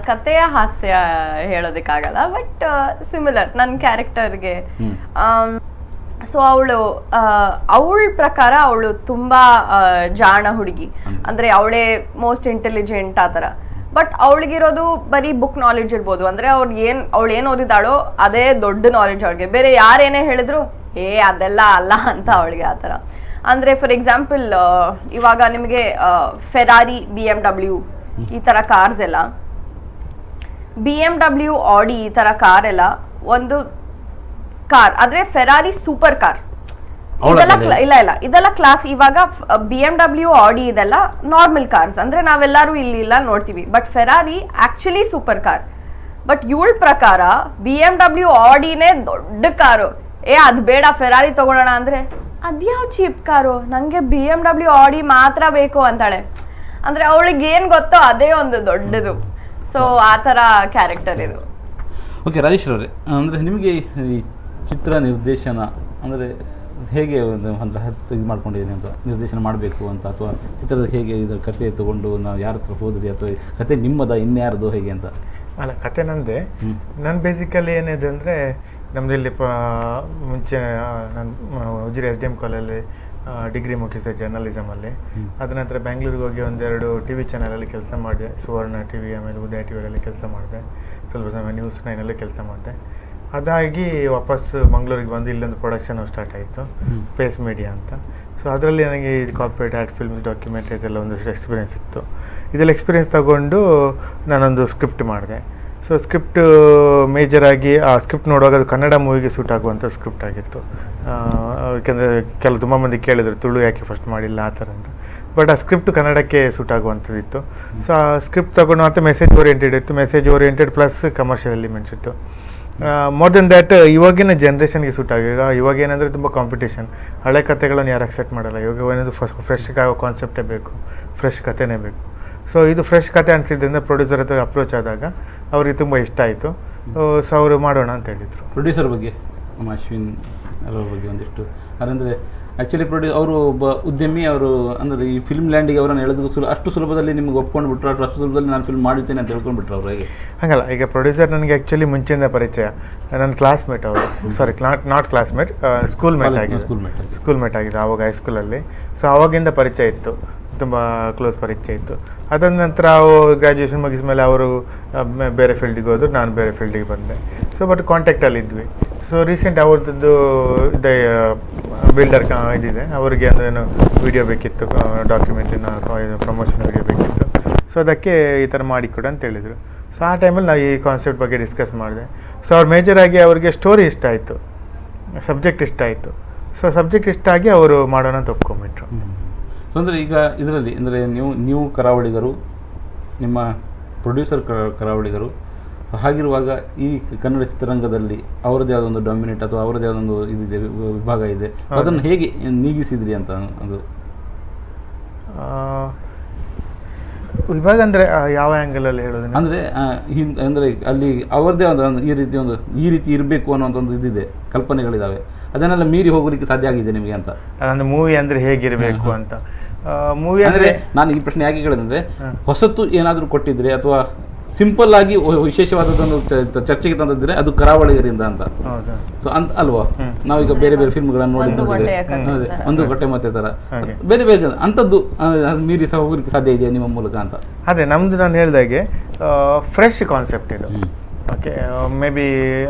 Speaker 4: ಕಥೆಯ ಹಾಸ್ಯ ಹೇಳೋದಕ್ಕಾಗಲ್ಲ, ಬಟ್ ಸಿಮಿಲರ್ ನನ್ನ ಕ್ಯಾರೆಕ್ಟರ್ಗೆ. ಸೊ ಅವಳ ಪ್ರಕಾರ ಅವಳು ತುಂಬಾ ಜಾಣ ಹುಡುಗಿ, ಅಂದ್ರೆ ಅವಳೇ ಮೋಸ್ಟ್ ಇಂಟೆಲಿಜೆಂಟ್ ಆ ಥರ. ಬಟ್ ಅವಳಿಗಿರೋದು ಬರೀ ಬುಕ್ ನಾಲೆಡ್ಜ್ ಇರ್ಬೋದು, ಅಂದ್ರೆ ಅವಳು ಏನು ಓದಿದಾಳೋ ಅದೇ ದೊಡ್ಡ ನಾಲೆಡ್ಜ್ ಅವಳಿಗೆ. ಬೇರೆ ಯಾರೇನೇ ಹೇಳಿದ್ರು ಅದೆಲ್ಲ ಅಲ್ಲ ಅಂತ ಅವಳಿಗೆ ಆ ಥರ. ಅಂದ್ರೆ ಫಾರ್ ಎಕ್ಸಾಂಪಲ್ ಇವಾಗ ನಿಮಗೆ ಫೆರಾರಿ, BMW ಈ ತರ ಕಾರ್ಸ್ ಎಲ್ಲ, BMW, ಆಡಿ ಈ ತರ ಕಾರ್ ಎಲ್ಲ ಒಂದು ಕಾರ್. ಆದ್ರೆ ಫೆರಾರಿ ಸೂಪರ್ ಕಾರ್, ಇದೆಲ್ಲ ಕ್ಲಾಸ್. ಇವಾಗ BMW, ಆಡಿ ಇದೆಲ್ಲ ನಾರ್ಮಲ್ ಕಾರ್ಸ್, ಅಂದ್ರೆ ನಾವೆಲ್ಲರೂ ಇಲ್ಲ ನೋಡ್ತೀವಿ. But Ferrari actually super car. But ಇವಳ ಪ್ರಕಾರ BMW, ಆಡಿನೇ ದೊಡ್ಡ ಕಾರು. ಅದ್ ಬೇಡ, ಫೆರಾರಿ ತಗೊಳ್ಳೋಣ ಅಂದ್ರೆ ಅದ್ಯಾವ ಚೀಪ್ ಕಾರು, ನಂಗೆ BMW, ಆಡಿ ಮಾತ್ರ ಬೇಕು ಅಂತಾಳೆ. ಅಂದ್ರೆ ಅವಳಿಗೆ ಏನ್ ಗೊತ್ತೋ ಅದೇ ಒಂದು ದೊಡ್ಡದು. ಸೊ ಆ ತರ ಕ್ಯಾರೆಕ್ಟರ್ ಇದು.
Speaker 1: ಓಕೆ ರಾಜೇಶ್ ಅವರೇ, ಅಂದರೆ ನಿಮಗೆ ಈ ಚಿತ್ರ ನಿರ್ದೇಶನ ಅಂದರೆ ಹೇಗೆ ಒಂದು ಅಂದರೆ ಇದು ಮಾಡ್ಕೊಂಡಿದ್ದೀನಿ ಅಂತ, ನಿರ್ದೇಶನ ಮಾಡಬೇಕು ಅಂತ, ಅಥವಾ ಚಿತ್ರದ ಹೇಗೆ ಇದರ ಕತೆ ತೊಗೊಂಡು ನಾವು ಯಾರ ಹತ್ರ ಹೋದ್ರಿ, ಅಥವಾ ಕತೆ ನಿಮ್ಮದ ಇನ್ಯಾರ್ದು ಹೇಗೆ ಅಂತ?
Speaker 2: ಅಲ್ಲ, ಕತೆ ನಂದೇ. ನಾನು ಬೇಸಿಕಲಿ ಏನಿದೆ ಅಂದರೆ ನಮ್ಮದು ಇಲ್ಲಿ ಮುಂಚೆ ನಾನು ಉಜಿರೆ SDM ಕಾಲೇಜಲ್ಲಿ ಡಿಗ್ರಿ ಮುಗಿಸಿದೆ ಜರ್ನಲಿಸಮಲ್ಲಿ. ಅದ ನಂತರ ಬ್ಯಾಂಗ್ಳೂರಿಗೆ ಹೋಗಿ ಒಂದೆರಡು TV ಚಾನಲಲ್ಲಿ ಕೆಲಸ ಮಾಡಿದೆ. ಸುವರ್ಣ TV, ಆಮೇಲೆ ಉದಯ TVಯಲ್ಲಿ ಕೆಲಸ ಮಾಡಿದೆ. ಸ್ವಲ್ಪ ಸಮಯ ನ್ಯೂಸ್ 9ಅಲ್ಲಿ ಕೆಲಸ ಮಾಡಿದೆ. ಅದಾಗಿ ವಾಪಸ್ ಮಂಗಳೂರಿಗೆ ಬಂದು ಇಲ್ಲೊಂದು ಪ್ರೊಡಕ್ಷನ್ ಸ್ಟಾರ್ಟ್ ಆಯಿತು, ಪೇಸ್ ಮೀಡಿಯಾ ಅಂತ. ಸೊ ಅದರಲ್ಲಿ ನನಗೆ ಕಾರ್ಪೊರೇಟ್ ಆರ್ಟ್ ಫಿಲ್ಮ್ಸ್, ಡಾಕ್ಯುಮೆಂಟ್ರಿ ಇದೆಲ್ಲ ಒಂದಷ್ಟು ಎಕ್ಸ್ಪೀರಿಯೆನ್ಸ್ ಇತ್ತು. ಇದೆಲ್ಲ ಎಕ್ಸ್ಪೀರಿಯೆನ್ಸ್ ತಗೊಂಡು ನಾನೊಂದು ಸ್ಕ್ರಿಪ್ಟ್ ಮಾಡಿದೆ. ಸೊ ಸ್ಕ್ರಿಪ್ಟ್ ಮೇಜರಾಗಿ ಆ ಸ್ಕ್ರಿಪ್ಟ್ ನೋಡುವಾಗ ಅದು ಕನ್ನಡ ಮೂವಿಗೆ ಸೂಟ್ ಆಗುವಂಥ ಸ್ಕ್ರಿಪ್ಟ್ ಆಗಿತ್ತು. ಯಾಕೆಂದರೆ ತುಂಬ ಮಂದಿ ಕೇಳಿದ್ರು ತುಳು ಯಾಕೆ ಫಸ್ಟ್ ಮಾಡಿಲ್ಲ ಆ ಥರ ಅಂತ. ಬಟ್ ಆ ಸ್ಕ್ರಿಪ್ಟ್ ಕನ್ನಡಕ್ಕೆ ಸೂಟ್ ಆಗುವಂಥದ್ದಿತ್ತು. ಸೊ ಆ ಸ್ಕ್ರಿಪ್ಟ್ ತಗೊಂಡು ಮತ್ತು ಮೆಸೇಜ್ ಓರಿಯೆಂಟೆಡ್ ಇತ್ತು. Message oriented plus commercial elements ಇತ್ತು. ಮೋರ್ ದೆನ್ ದ್ಯಾಟ್ ಇವಾಗಿನ ಜನ್ರೇಷನ್ಗೆ ಸೂಟ್ ಆಗಿದೆ. ಇವಾಗ ಏನಂದರೆ ತುಂಬ ಕಾಂಪಿಟೇಷನ್, ಹಳೆ ಕತೆಗಳನ್ನು ಯಾರು ಅಕ್ಸೆಪ್ಟ್ ಮಾಡಲ್ಲ. ಇವಾಗ ಏನಾದರೂ ಫ್ರೆಶ್ ಆಗೋ ಕಾನ್ಸೆಪ್ಟೇ ಬೇಕು, ಫ್ರೆಶ್ ಕತೆನೇ ಬೇಕು. ಸೊ ಇದು ಫ್ರೆಶ್ ಕತೆ ಅನಿಸಿದ್ದರಿಂದ ಪ್ರೊಡ್ಯೂಸರ್ ಹತ್ರ ಅಪ್ರೋಚ್ ಆದಾಗ ಅವ್ರಿಗೆ ತುಂಬ ಇಷ್ಟ ಆಯಿತು. ಸೊ ಅವರು ಮಾಡೋಣ ಅಂತ ಹೇಳಿದರು.
Speaker 1: ಪ್ರೊಡ್ಯೂಸರ್ ಬಗ್ಗೆ ನಮ್ಮ ಅಶ್ವಿನ್ ಅವರ ಬಗ್ಗೆ ಒಂದಿಷ್ಟು ಅಂದರೆ ಆ್ಯಕ್ಚುಲಿ ಅವರು ಒಬ್ಬ ಉದ್ಯಮಿ. ಅವರು ಅಂದರೆ ಈ ಫಿಲ್ಮ್ ಲ್ಯಾಂಡಿಗೆ ಅವರನ್ನು ಎಳೆದು ಅಷ್ಟು ಸುಲಭದಲ್ಲಿ ನಿಮ್ಗೆ ಒಪ್ಕೊಂಡು ಬಿಟ್ಟರು, ಅಷ್ಟು ಸುಲಭದಲ್ಲಿ ನಾನು ಫಿಲ್ಮ್ ಮಾಡಿರ್ತೇನೆ ಅಂತ ಹೇಳ್ಕೊಂಡ್ಬಿಟ್ರು ಅವ್ರು ಹೇಗೆ?
Speaker 2: ಹಾಗಲ್ಲ, ಈಗ ಪ್ರೊಡ್ಯೂಸರ್ ನನಗೆ ಆ್ಯಕ್ಚುಲಿ ಮುಂಚೆಯಿಂದ ಪರಿಚಯ. ನನ್ನ ಕ್ಲಾಸ್ಮೇಟ್ ಅವರು, sorry not classmate, schoolmate ಆಗಿದೆ ಆವಾಗ ಹೈಸ್ಕೂಲಲ್ಲಿ. ಸೊ ಆವಾಗಿಂದ ಪರಿಚಯ ಇತ್ತು, ತುಂಬ ಕ್ಲೋಸ್ ಪರಿಚಯ ಇತ್ತು. ಅದಾದ ನಂತರ ಗ್ರ್ಯಾಜುಯೇಷನ್ ಮುಗಿದ ಮೇಲೆ ಅವರು ಬೇರೆ ಫೀಲ್ಡಿಗೆ ಹೋದ್ರು, ನಾನು ಬೇರೆ ಫೀಲ್ಡಿಗೆ ಬಂದೆ. ಸೊ ಬಟ್ ಕಾಂಟ್ಯಾಕ್ಟಲ್ಲಿ ಇದ್ವಿ. ಸೊ ರೀಸೆಂಟ್ ಅವ್ರದ್ದು ಇದೆ ಬಿಲ್ಡರ್ ಇದಿದೆ, ಅವ್ರಿಗೆ ಅಂದರೆ ಏನು ವಿಡಿಯೋ ಬೇಕಿತ್ತು, ಡಾಕ್ಯುಮೆಂಟಿನ ಪ್ರಮೋಷನ್ ವಿಡಿಯೋ ಬೇಕಿತ್ತು. ಸೊ ಅದಕ್ಕೆ ಈ ಥರ ಮಾಡಿಕೊಡು ಅಂತ ಹೇಳಿದರು. ಸೊ ಆ ಟೈಮಲ್ಲಿ ನಾವು ಈ ಕಾನ್ಸೆಪ್ಟ್ ಬಗ್ಗೆ ಡಿಸ್ಕಸ್ ಮಾಡಿದೆ. ಸೊ ಅವ್ರು ಮೇಜರಾಗಿ ಅವ್ರಿಗೆ ಸ್ಟೋರಿ ಇಷ್ಟ ಆಯಿತು, ಸಬ್ಜೆಕ್ಟ್ ಇಷ್ಟ ಆಯಿತು. ಸೊ ಸಬ್ಜೆಕ್ಟ್ ಇಷ್ಟ ಆಗಿ ಅವರು ಮಾಡೋಣ ಅಂತ ಒಪ್ಕೊಂಡ್ಬಿಟ್ರು.
Speaker 1: ಸೊ ಅಂದರೆ ಈಗ ಇದರಲ್ಲಿ ಅಂದರೆ ನೀವು ಕರಾವಳಿಗರು, ನಿಮ್ಮ ಪ್ರೊಡ್ಯೂಸರ್ ಕರಾವಳಿಗರು. ಸೊ ಹಾಗಿರುವಾಗ ಈ ಕನ್ನಡ ಚಿತ್ರರಂಗದಲ್ಲಿ ಅವರದೇ ಆದೊಂದು ಡಾಮಿನೇಟ್ ಅಥವಾ ಅವರದೇ ಆದೊಂದು ಇದಿದೆ, ವಿಭಾಗ ಇದೆ, ಅದನ್ನು ಹೇಗೆ ನೀಗಿಸಿದ್ರಿ ಅಂತ? ಅದು
Speaker 2: ಇವಾಗ ಅಂದರೆ ಯಾವ ಆ್ಯಂಗಲಲ್ಲಿ ಹೇಳೋದು
Speaker 1: ಅಂದರೆ ಅಂದರೆ ಅಲ್ಲಿ ಅವರದೇ ಒಂದು ಈ ರೀತಿ ಇರಬೇಕು ಅನ್ನೋಂಥ ಒಂದು ಇದಿದೆ, ಕಲ್ಪನೆಗಳಿದ್ದಾವೆ. ಅದನ್ನೆಲ್ಲ ಮೀರಿ ಹೋಗಲಿಕ್ಕೆ ಸಾಧ್ಯ ಆಗಿದೆ ನಿಮಗೆ ಅಂತ?
Speaker 2: ಅಂದರೆ ಮೂವಿ ಅಂದರೆ ಹೇಗಿರಬೇಕು ಅಂತ. ಮೂವಿ
Speaker 1: ಅಂದರೆ ನಾನು ಈ ಪ್ರಶ್ನೆ ಯಾಕೆ ಕೇಳಿದ್ರೆ, ಹೊಸತು ಏನಾದರೂ ಕೊಟ್ಟಿದ್ರೆ ಅಥವಾ ಸಿಂಪಲ್ ಆಗಿ ವಿಶೇಷವಾದದ್ದನ್ನು ಚರ್ಚೆಗೆ ತಂದಿದ್ರೆ ಅದು ಕರಾವಳಿಗರಿಂದ ಅಂತ. ಸೊ ಅಂತ ಅಲ್ವಾ, ನಾವೀಗ ಬೇರೆ ಬೇರೆ ಫಿಲ್ಮ್ಗಳನ್ನು ನೋಡಿದ್ದೇವೆ, ಒಂದು ಗಟ್ಟೆ ಮತ್ತೆ ತರ ಬೇರೆ ಬೇರೆ ಅಂಥದ್ದು ಮೀರಿ ಸಹ ಹೋಗ್ಲಿಕ್ಕೆ ಸಾಧ್ಯ ಇದೆಯಾ ನಿಮ್ಮ ಮೂಲಕ ಅಂತ?
Speaker 2: ಅದೇ ನಮ್ದು ನಾನು ಹೇಳಿದಾಗೆ ಫ್ರೆಶ್ ಕಾನ್ಸೆಪ್ಟ್ ಇದು. ಓಕೆ, ಮೇ ಬಿ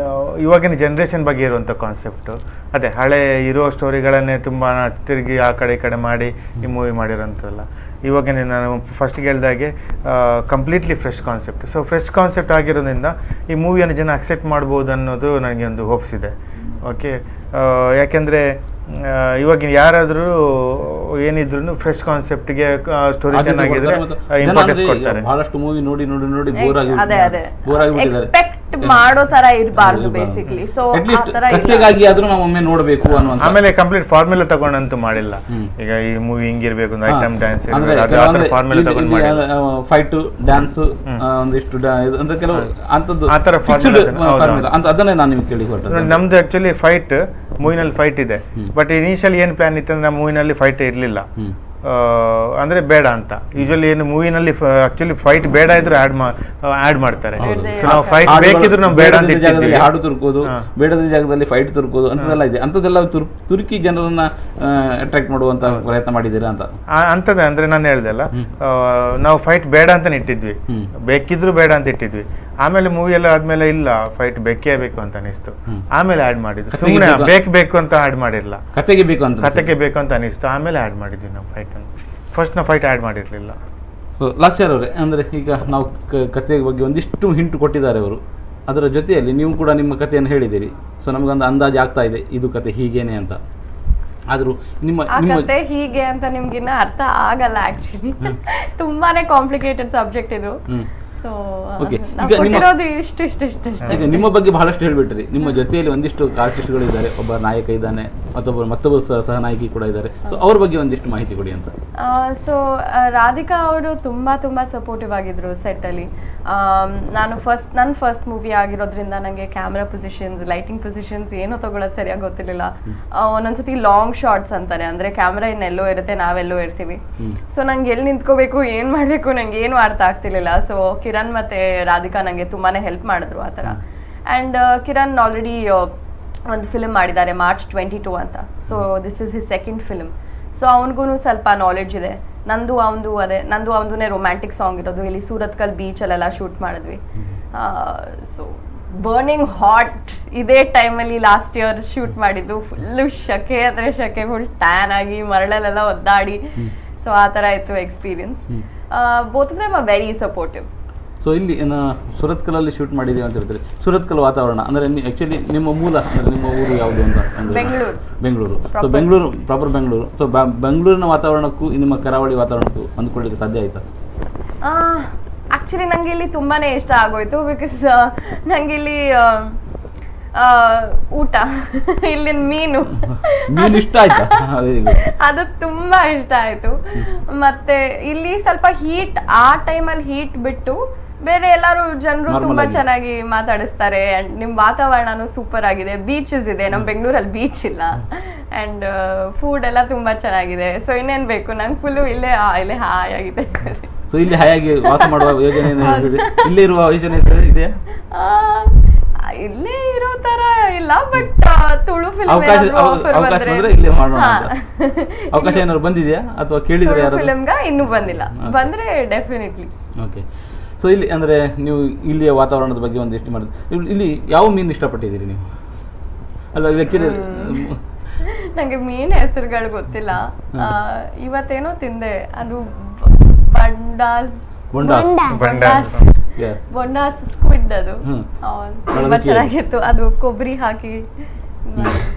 Speaker 2: ಇವಾಗಿನ ಜನ್ರೇಷನ್ ಬಗ್ಗೆ ಇರುವಂಥ ಕಾನ್ಸೆಪ್ಟು. ಅದೇ ಹಳೆ ಇರೋ ಸ್ಟೋರಿಗಳನ್ನೇ ತುಂಬ ತಿರುಗಿ ಆ ಕಡೆ ಈ ಕಡೆ ಮಾಡಿ ಈ ಮೂವಿ ಮಾಡಿರೋಂಥಲ್ಲ. ಇವಾಗಿನ ನಾನು ಫಸ್ಟಿಗೆ ಹೇಳಿದಾಗೆ completely fresh concept. So fresh concept ಆಗಿರೋದ್ರಿಂದ ಈ ಮೂವಿಯನ್ನು ಜನ ಅಕ್ಸೆಪ್ಟ್ ಮಾಡ್ಬೋದು ಅನ್ನೋದು ನನಗೆ ಒಂದು ಹೋಪ್ಸ್ ಇದೆ. ಓಕೆ, ಯಾಕೆಂದರೆ ಇವಾಗಿನ ಯಾರಾದರೂ ಏನಿದ್ರು ಫ್ರೆಶ್ ಕಾನ್ಸೆಪ್ಟ್ಗೆ ಸ್ಟೋರಿ ಚೆನ್ನಾಗಿದ್ರೆ ಇಂಪಾರ್ಟೆನ್ಸ್ ಕೊಡ್ತಾರೆ.
Speaker 1: ಬಹಳಷ್ಟು ಮೂವಿ ನೋಡಿ ನೋಡಿ ನೋಡಿ ಬೋರ್
Speaker 4: ಮಾಡೋ ತರ ಇರಬಾರ್ದು ಬೇಸಿಕಲಿ. ಸೊ
Speaker 1: ಕಥೆಗಾಗಿ ಆದ್ರೂ ನಾವು ಒಮ್ಮೆ ನೋಡಬೇಕು ಅನ್ನುವಂತ.
Speaker 2: ಆಮೇಲೆ ಕಂಪ್ಲೀಟ್ ಫಾರ್ಮುಲಾ ತಗೊಂಡಂತೂ ಮಾಡಿಲ್ಲ. ಈಗ ಈ ಮೂವಿ ಹಿಂಗಿರ್ಬೇಕು, ಐಟಮ್ ಡ್ಯಾನ್ಸ್, ಫಾರ್ಮುಲಾ ತಗೊಂಡು ಮಾಡಿಲ್ಲ.
Speaker 1: ಫೈಟ್ ಡ್ಯಾನ್ಸ್ ಒಂದಿಷ್ಟು ಅಂದ್ರೆ ಕೆಲವು ಅಂತದ್ದು
Speaker 2: ಆ ಥರ
Speaker 1: ಅದನ್ನೇ ನಾನು ನಿಮ್ಗೆ ಕೇಳಿ ಹೊರಟು.
Speaker 2: ನಮ್ದು ಆಕ್ಚುಲಿ ಫೈಟ್ ಮೂವಿನಲ್ಲಿ ಫೈಟ್ ಇದೆ. ಬಟ್ ಇನಿಷಿಯಲ್ ಏನು ಪ್ಲಾನ್ ಇತ್ತು ಅಂದ್ರೆ ಮೂವಿನಲ್ಲಿ ಫೈಟ್ ಇರಲಿಲ್ಲ. ಅಂದರೆ ಬೇಡ ಅಂತ. ಯೂಶಲಿ ಏನು ಮೂವಿನಲ್ಲಿ ಆಕ್ಚುಲಿ ಫೈಟ್ ಬೇಡ ಇದ್ರು ಆ್ಯಡ್ ಮಾಡ್ತಾರೆ. ನಾವು ಫೈಟ್ ಬೇಕಿದ್ರು ನಾವು ಬೇಡ ಅಂತ
Speaker 1: ಜಾಗದಲ್ಲಿ ಹಾಡು ತುರ್ಕೋದು, ಬೇಡದ ಜಾಗದಲ್ಲಿ ಫೈಟ್ ತುರ್ಕೋದು ಅಂಥದ್ದೆಲ್ಲ ಇದೆ. ಅಂಥದ್ದೆಲ್ಲ ತುರ್ಕಿ ಜನರನ್ನ ಅಟ್ರಾಕ್ಟ್ ಮಾಡುವಂತ ಪ್ರಯತ್ನ ಮಾಡಿದ್ದೀರಾ ಅಂತ?
Speaker 2: ಅಂಥದ್ದೇ ಅಂದರೆ ನಾನು ಹೇಳ್ದಲ್ಲ, ನಾವು ಫೈಟ್ ಬೇಡ ಅಂತಾನೆ ಇಟ್ಟಿದ್ವಿ, ಬೇಕಿದ್ರು ಬೇಡ ಅಂತ ಇಟ್ಟಿದ್ವಿ. ಆಮೇಲೆ ಮೂವಿ ಎಲ್ಲ ಆದ್ಮೇಲೆ ಇಲ್ಲ ಫೈಟ್ ಬೇಕೇ ಬೇಕು ಅಂತ ಅನಿಸ್ತು, ಆಮೇಲೆ ಆ್ಯಡ್ ಮಾಡಿದ್ವಿ. ಸುಮ್ಮನೆ ಬೇಕು ಅಂತ ಆ್ಯಡ್ ಮಾಡಿರಲಿಲ್ಲ, ಕತೆಗೆ ಬೇಕು ಅಂತ ಅನಿಸ್ತು, ಆಮೇಲೆ ಆ್ಯಡ್ ಮಾಡಿದ್ವಿ ನಾವು ಫೈಟ್. ಫಸ್ಟ್ ನಾವು ಫೈಟ್ ಆ್ಯಡ್ ಮಾಡಿರಲಿಲ್ಲ.
Speaker 1: ಸೊ ಲಾಸ್ಯರ್ ಅವರೇ, ಅಂದರೆ ಈಗ ನಾವು ಕತೆ ಬಗ್ಗೆ ಒಂದಿಷ್ಟು ಹಿಂಟು ಕೊಟ್ಟಿದ್ದಾರೆ ಅವರು, ಅದರ ಜೊತೆಯಲ್ಲಿ ನೀವು ಕೂಡ ನಿಮ್ಮ ಕಥೆಯನ್ನು ಹೇಳಿದ್ದೀರಿ. ಸೊ ನಮಗೊಂದು ಅಂದಾಜು ಆಗ್ತಾ ಇದೆ ಇದು ಕತೆ ಹೀಗೇನೆ ಅಂತ. ಆದರೂ ನಿಮ್ಮ
Speaker 4: ಆ ಕತೆ ಹೀಗೆ ಅಂತ ನಿಮ್ಗಿನ್ನ ಅರ್ಥ ಆಗಲ್ಲ ಆಕ್ಚುಲಿ. ತುಂಬಾನೇ ಕಾಂಪ್ಲಿಕೇಟೆಡ್ ಸಬ್ಜೆಕ್ಟ್ ಇದು. ಸೊ ಕೊಟ್ಟಿರೋದು ಇಷ್ಟು.
Speaker 1: ಈಗ ನಿಮ್ಮ ಬಗ್ಗೆ ಬಹಳಷ್ಟು ಹೇಳ್ಬಿಟ್ರಿ. ನಿಮ್ಮ ಜೊತೆಯಲ್ಲಿ ಒಂದಿಷ್ಟು ಆರ್ಟಿಸ್ಟ್ಗಳು ಇದ್ದಾರೆ, ಒಬ್ಬ ನಾಯಕ ಇದ್ದಾನೆ, ಮತ್ತೊಬ್ಬ ಸಹ ನಾಯಕಿ ಕೂಡ ಇದ್ದಾರೆ. ಸೊ ಅವ್ರ ಬಗ್ಗೆ ಒಂದಿಷ್ಟು ಮಾಹಿತಿ ಕೊಡಿ ಅಂತ.
Speaker 4: ಸೊ ರಾಧಿಕಾ ಅವರು ತುಂಬಾ ಸಪೋರ್ಟಿವ್ ಆಗಿದ್ರು ಸೆಟ್ ಅಲ್ಲಿ. ನನ್ನ ಫಸ್ಟ್ ಮೂವಿ ಆಗಿರೋದ್ರಿಂದ ನನಗೆ ಕ್ಯಾಮ್ರಾ ಪೊಸಿಷನ್ಸ್, ಲೈಟಿಂಗ್ ಪೊಸಿಷನ್ಸ್ ಏನೋ ತಗೊಳ್ಳೋದು ಸರಿಯಾಗಿ ಗೊತ್ತಿರಲಿಲ್ಲ. ಒಂದೊಂದ್ಸತಿ ಲಾಂಗ್ ಶಾರ್ಟ್ಸ್ ಅಂತಾರೆ, ಅಂದ್ರೆ ಕ್ಯಾಮ್ರಾ ಇನ್ನೆಲ್ಲೋ ಇರುತ್ತೆ, ನಾವೆಲ್ಲೋ ಇರ್ತೀವಿ. ಸೊ ನಂಗೆ ಎಲ್ಲಿ ನಿಂತ್ಕೋಬೇಕು, ಏನ್ ಮಾಡ್ಬೇಕು, ನಂಗೆ ಏನು ಅರ್ಥ ಆಗ್ತಿರ್ಲಿಲ್ಲ. ಸೊ ಕಿರಣ್ ಮತ್ತೆ ರಾಧಿಕಾ ನಂಗೆ ತುಂಬಾನೇ ಹೆಲ್ಪ್ ಮಾಡಿದ್ರು ಆ ಥರ. ಆ್ಯಂಡ್ ಕಿರಣ್ ಆಲ್ರೆಡಿ ಒಂದು ಫಿಲ್ಮ್ ಮಾಡಿದ್ದಾರೆ, March 22 ಅಂತ. So this is his second film. So ಅವನಿಗೂ ಸ್ವಲ್ಪ ನಾಲೆಡ್ಜ್ ಇದೆ. ನಂದು ಅವನದೇ ರೊಮ್ಯಾಂಟಿಕ್ ಸಾಂಗ್ ಇರೋದು. ಇಲ್ಲಿ ಸೂರತ್ಕಲ್ ಬೀಚಲ್ಲೆಲ್ಲ ಶೂಟ್ ಮಾಡಿದ್ವಿ. ಸೊ ಬರ್ನಿಂಗ್ ಹಾಟ್ ಇದೇ ಟೈಮಲ್ಲಿ ಲಾಸ್ಟ್ ಇಯರ್ ಶೂಟ್ ಮಾಡಿದ್ದು. ಫುಲ್ಲು ಶಕೆ ಅಂದರೆ ಶಕೆ, ಫುಲ್ ಟ್ಯಾನ್ ಆಗಿ ಮರಳಲ್ಲೆಲ್ಲ ಒದ್ದಾಡಿ. ಸೊ ಆ ಥರ ಇತ್ತು experience. Both of them are very supportive.
Speaker 1: So ಇಲ್ಲಿ ಸುರತ್ಕಲಲ್ಲಿ ಶೂಟ್ ಮಾಡಿದ್ದೀವಿ ಅಂತ ಹೇಳ್ತಾರೆ. ಸುರತ್ಕಲ್ ವಾತಾವರಣ ಅಂದರೆ ಆ್ಯಕ್ಚುಲಿ ನಿಮ್ಮ ಮೂಲ ಅಂದರೆ ನಿಮ್ಮ ಊರು ಯಾವುದು ಅಂತ ಅಂದರೆ Bengaluru. So proper Bengaluru. So ಬೆಂಗಳೂರಿನ ವಾತಾವರಣಕ್ಕೂ ನಿಮ್ಮ ಕರಾವಳಿ ವಾತಾವರಣಕ್ಕೂ ಹೊಂದ್ಕೊಳ್ಳಿಕ್ಕೆ ಸಾಧ್ಯ ಆಯ್ತಾ?
Speaker 4: ಆ್ಯಕ್ಚುಲಿ ನನಗೆ ಇಲ್ಲಿ ತುಂಬಾನೇ ಇಷ್ಟ ಆಗೋಯ್ತು. ಬಿಕಾಸ್ ನಂಗೆ ಇಲ್ಲಿ ಊಟ, ಇಲ್ಲಿನ ಮೀನು
Speaker 1: ಇಷ್ಟ ಆಯ್ತಾ?
Speaker 4: ಅದು ತುಂಬಾ ಇಷ್ಟ ಆಯ್ತು. ಮತ್ತೆ ಇಲ್ಲಿ ಸ್ವಲ್ಪ ಹೀಟ್, ಆ ಟೈಮಲ್ಲಿ ಹೀಟ್ ಬಿಟ್ಟು ಬೇರೆ ಎಲ್ಲರೂ ಜನರು ತುಂಬಾ ಚೆನ್ನಾಗಿ ಮಾತಾಡಿಸ್ತಾರೆ. ಅಂಡ್ ನಿಮ್ ವಾತಾವರಣನೂ ಸೂಪರ್ ಆಗಿದೆ. ಬೀಚಸ್ ಇದೆ, ನಮ್ ಬೆಂಗಳೂರಲ್ಲಿ ಬೀಚ್ ಇಲ್ಲ. ಅಂಡ್ ಫುಡ್ ಎಲ್ಲ ತುಂಬಾ ಚೆನ್ನಾಗಿದೆ. ಸೊ ಇನ್ನೇನ್ ಬೇಕು ನಂಗೆ, ಫುಲ್ಲು ಇಲ್ಲೇ ಹಾಯಾಗಿದೆ.
Speaker 1: ಸೊ ಇಲ್ಲಿ ಹಾಯಾಗಿ ವಾಸ ಮಾಡುವ ಯೋಜನೆ ಇಲ್ಲೇ ಇರುವ ಯೋಜನೆ ಇದೆಯಾ?
Speaker 4: ಇಲ್ಲೇ ಇರೋ ತರ ಇಲ್ಲ, ಬಟ್ ತುಳು
Speaker 1: ಅವಕಾಶ ಬಂದ್ರೆ ಇಲ್ಲೇ ಮಾಡೋಣ. ಅವಕಾಶ ಏನಾದ್ರು ಬಂದಿದೆಯಾ ಅಥವಾ ಕೇಳಿದ್ರೆ ಯಾರು?
Speaker 4: ಫಿಲ್ಮ್ಗ ಇನ್ನೂ ಬಂದಿಲ್ಲ, ಬಂದ್ರೆ ಡೆಫಿನೆಟ್ಲಿ.
Speaker 1: ಓಕೆ. ಸೊ ಇಲ್ಲಿ ಅಂದ್ರೆ ನೀವು ಇಲ್ಲಿಯ ವಾತಾವರಣದ ಬಗ್ಗೆ ಒಂದಿಷ್ಟು ಮಾಡಿದ್ರಿ. ಇಲ್ಲಿ ಯಾವ ಮೀನು ಇಷ್ಟಪಟ್ಟಿದ್ದೀರಿ ನೀವು? ಅಲ್ಲ
Speaker 4: ನಂಗೆ ಮೀನ್ ಹೆಸರುಗಳು ಗೊತ್ತಿಲ್ಲ. ಇವತ್ತೇನೋ ತಿಂದೆ, ಅದು ಬೊಂಡಾಸ್ ಸ್ಕ್ವಿಡ್. ಅದು ತುಂಬಾ ಚೆನ್ನಾಗಿತ್ತು. ಅದು ಕೊಬ್ಬರಿ ಹಾಕಿ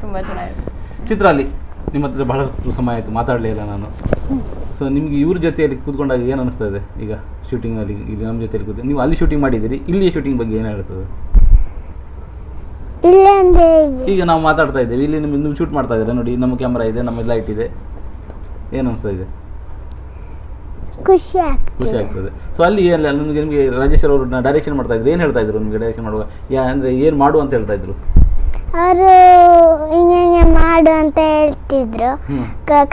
Speaker 4: ತುಂಬಾ ಚೆನ್ನಾಗಿತ್ತು.
Speaker 1: ಚಿತ್ರಾಲಿ ನಿಮ್ಮ ಹತ್ರ ಬಹಳಷ್ಟು ಸಮಯ ಆಯಿತು, ಮಾತಾಡಲಿಲ್ಲ ನಾನು. ಸೊ ನಿಮ್ಗೆ ಇವ್ರ ಜೊತೆಯಲ್ಲಿ ಕೂತ್ಕೊಂಡಾಗ ಏನು ಅನಿಸ್ತಾ ಇದೆ ಈಗ ಶೂಟಿಂಗಲ್ಲಿ? ಇಲ್ಲಿ ನಮ್ಮ ಜೊತೆಯಲ್ಲಿ ಕೂತು ನೀವು ಅಲ್ಲಿ ಶೂಟಿಂಗ್ ಮಾಡಿದ್ದೀರಿ, ಇಲ್ಲಿಯ ಶೂಟಿಂಗ್ ಬಗ್ಗೆ ಏನು ಹೇಳ್ತದೆ? ಈಗ ನಾವು ಮಾತಾಡ್ತಾ ಇದ್ದೇವೆ, ಇಲ್ಲಿ ನೀವು ಶೂಟ್ ಮಾಡ್ತಾ ಇದ್ದೀರಾ ನೋಡಿ, ನಮ್ಮ ಕ್ಯಾಮ್ರಾ ಇದೆ, ನಮ್ಮ ಲೈಟ್ ಇದೆ, ಏನು ಅನಿಸ್ತಾ ಇದೆ?
Speaker 3: ಖುಷಿ
Speaker 1: ಆಗ್ತದೆ. ಸೊ ಅಲ್ಲಿ ನಿಮಗೆ ರಾಜೇಶ್ ಅವರು ಡೈರೆಕ್ಷನ್ ಮಾಡ್ತಾ ಇದ್ರು, ಏನು ಹೇಳ್ತಾ ಇದ್ರು ನಿಮಗೆ ಡೈರೆಕ್ಷನ್ ಮಾಡುವಾಗ? ಅಂದರೆ ಏನು ಮಾಡು ಅಂತ ಹೇಳ್ತಾ ಇದ್ರು?
Speaker 3: ಅವರು ಹಿಂಗೆ ಮಾಡು ಅಂತ ಹೇಳ್ತಿದ್ರು,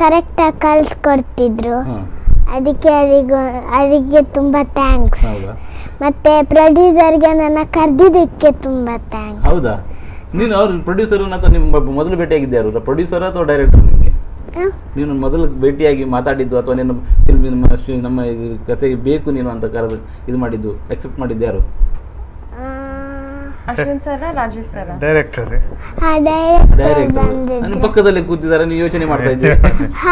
Speaker 3: ಕರೆಕ್ಟಾಗಿ ಕಲಿಸ್ಕೊಡ್ತಿದ್ರು. ಅದಕ್ಕೆ ಅವರಿಗೆ ತುಂಬ ಥ್ಯಾಂಕ್ಸ್. ಮತ್ತೆ ಪ್ರೊಡ್ಯೂಸರ್ಗೆ ನನ್ನ ಕರೆದಿದ್ದಕ್ಕೆ ತುಂಬ ಥ್ಯಾಂಕ್ಸ್.
Speaker 1: ಹೌದಾ? ನೀನು ಅವ್ರ ಪ್ರೊಡ್ಯೂಸರ್ ಅಥವಾ ನಿಮ್ಮ ಮೊದಲು ಭೇಟಿಯಾಗಿದ್ದೆ ಯಾರು? ಪ್ರೊಡ್ಯೂಸರ್ ಅಥವಾ ಡೈರೆಕ್ಟರ್? ನಿಮಗೆ ನೀನು ಮೊದಲು ಭೇಟಿಯಾಗಿ ಮಾತಾಡಿದ್ದು ಅಥವಾ ನಮ್ಮ ಕತೆಗೆ ಬೇಕು ನೀನು ಅಂತ ಕರೆದು ಇದು ಮಾಡಿದ್ದು, ಅಕ್ಸೆಪ್ಟ್ ಮಾಡಿದ್ದು ಯಾರು?
Speaker 4: Ashwin sir, Rajesh sir,
Speaker 2: director.
Speaker 1: ನನ್ನ ಪಕ್ಕದಲ್ಲಿ ಕೂತಿದ್ದಾರೆ, ನೀವು ಯೋಚನೆ ಮಾಡ್ತಾ ಇದ್ದೀರಿ.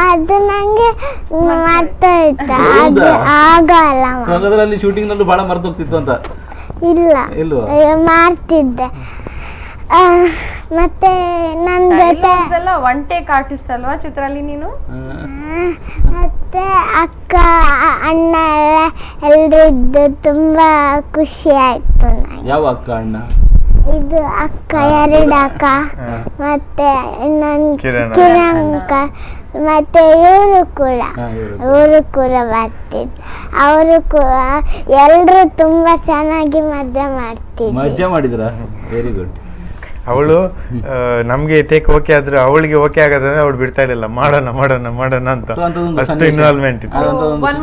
Speaker 3: ಅದು ನಂಗೆ ಆಗಲ್ಲ.
Speaker 1: ಅದರಲ್ಲಿ ಶೂಟಿಂಗ್ ನಲ್ಲೂ ಬಹಳ ಮರ್ತೋಗ್ತಿತ್ತು ಅಂತ?
Speaker 3: ಇಲ್ವಾ, ಮಾಡ್ತಿದ್ದೆ. ಮತ್ತೆ ನನ್ನ ಜೊತೆ
Speaker 4: ಎಲ್ಲ ಒನ್ ಟೇಕ್ ಆರ್ಟಿಸ್ಟ್ ಅಲ್ವಾ ಚಿತ್ರಾಲಿ ನೀನು?
Speaker 3: ಮತ್ತೆ ಅಕ್ಕ ಅಣ್ಣ ಎಲ್ಲರೂ ಇದ್ದು ತುಂಬಾ ಖುಷಿ ಆಯ್ತು ನನಗೆ.
Speaker 1: ಯಾವ ಅಕ್ಕ ಅಣ್ಣ?
Speaker 3: ಇದು ಅಕ್ಕ, ಎರಡು ಅಕ್ಕ, ಮತ್ತೆ ನನ್ನ ಕಿರಣ್ ಅಕ್ಕ, ಮತ್ತೆ ಇವರು ಕೂಡ ಬರ್ತಿದ್ರು. ಅವರು ಕೂಡ ಎಲ್ಲರೂ ತುಂಬಾ ಚೆನ್ನಾಗಿ ಮಜಾ
Speaker 1: ಮಾಡಿದ್ರ? Very good.
Speaker 2: ಅವಳು ನಮ್ಗೆ ಟೇಕ್ ಓಕೆ ಆದ್ರೆ ಅವಳಿಗೆ ಓಕೆ ಆಗೋದಂದ್ರೆ ಅವಳು ಬಿಡ್ತಾ ಇರಲಿಲ್ಲ, ಮಾಡೋಣ ಅಂತ. ಅಷ್ಟು ಇನ್ವಾಲ್ವ್ಮೆಂಟ್ ಇತ್ತು.
Speaker 4: ಒನ್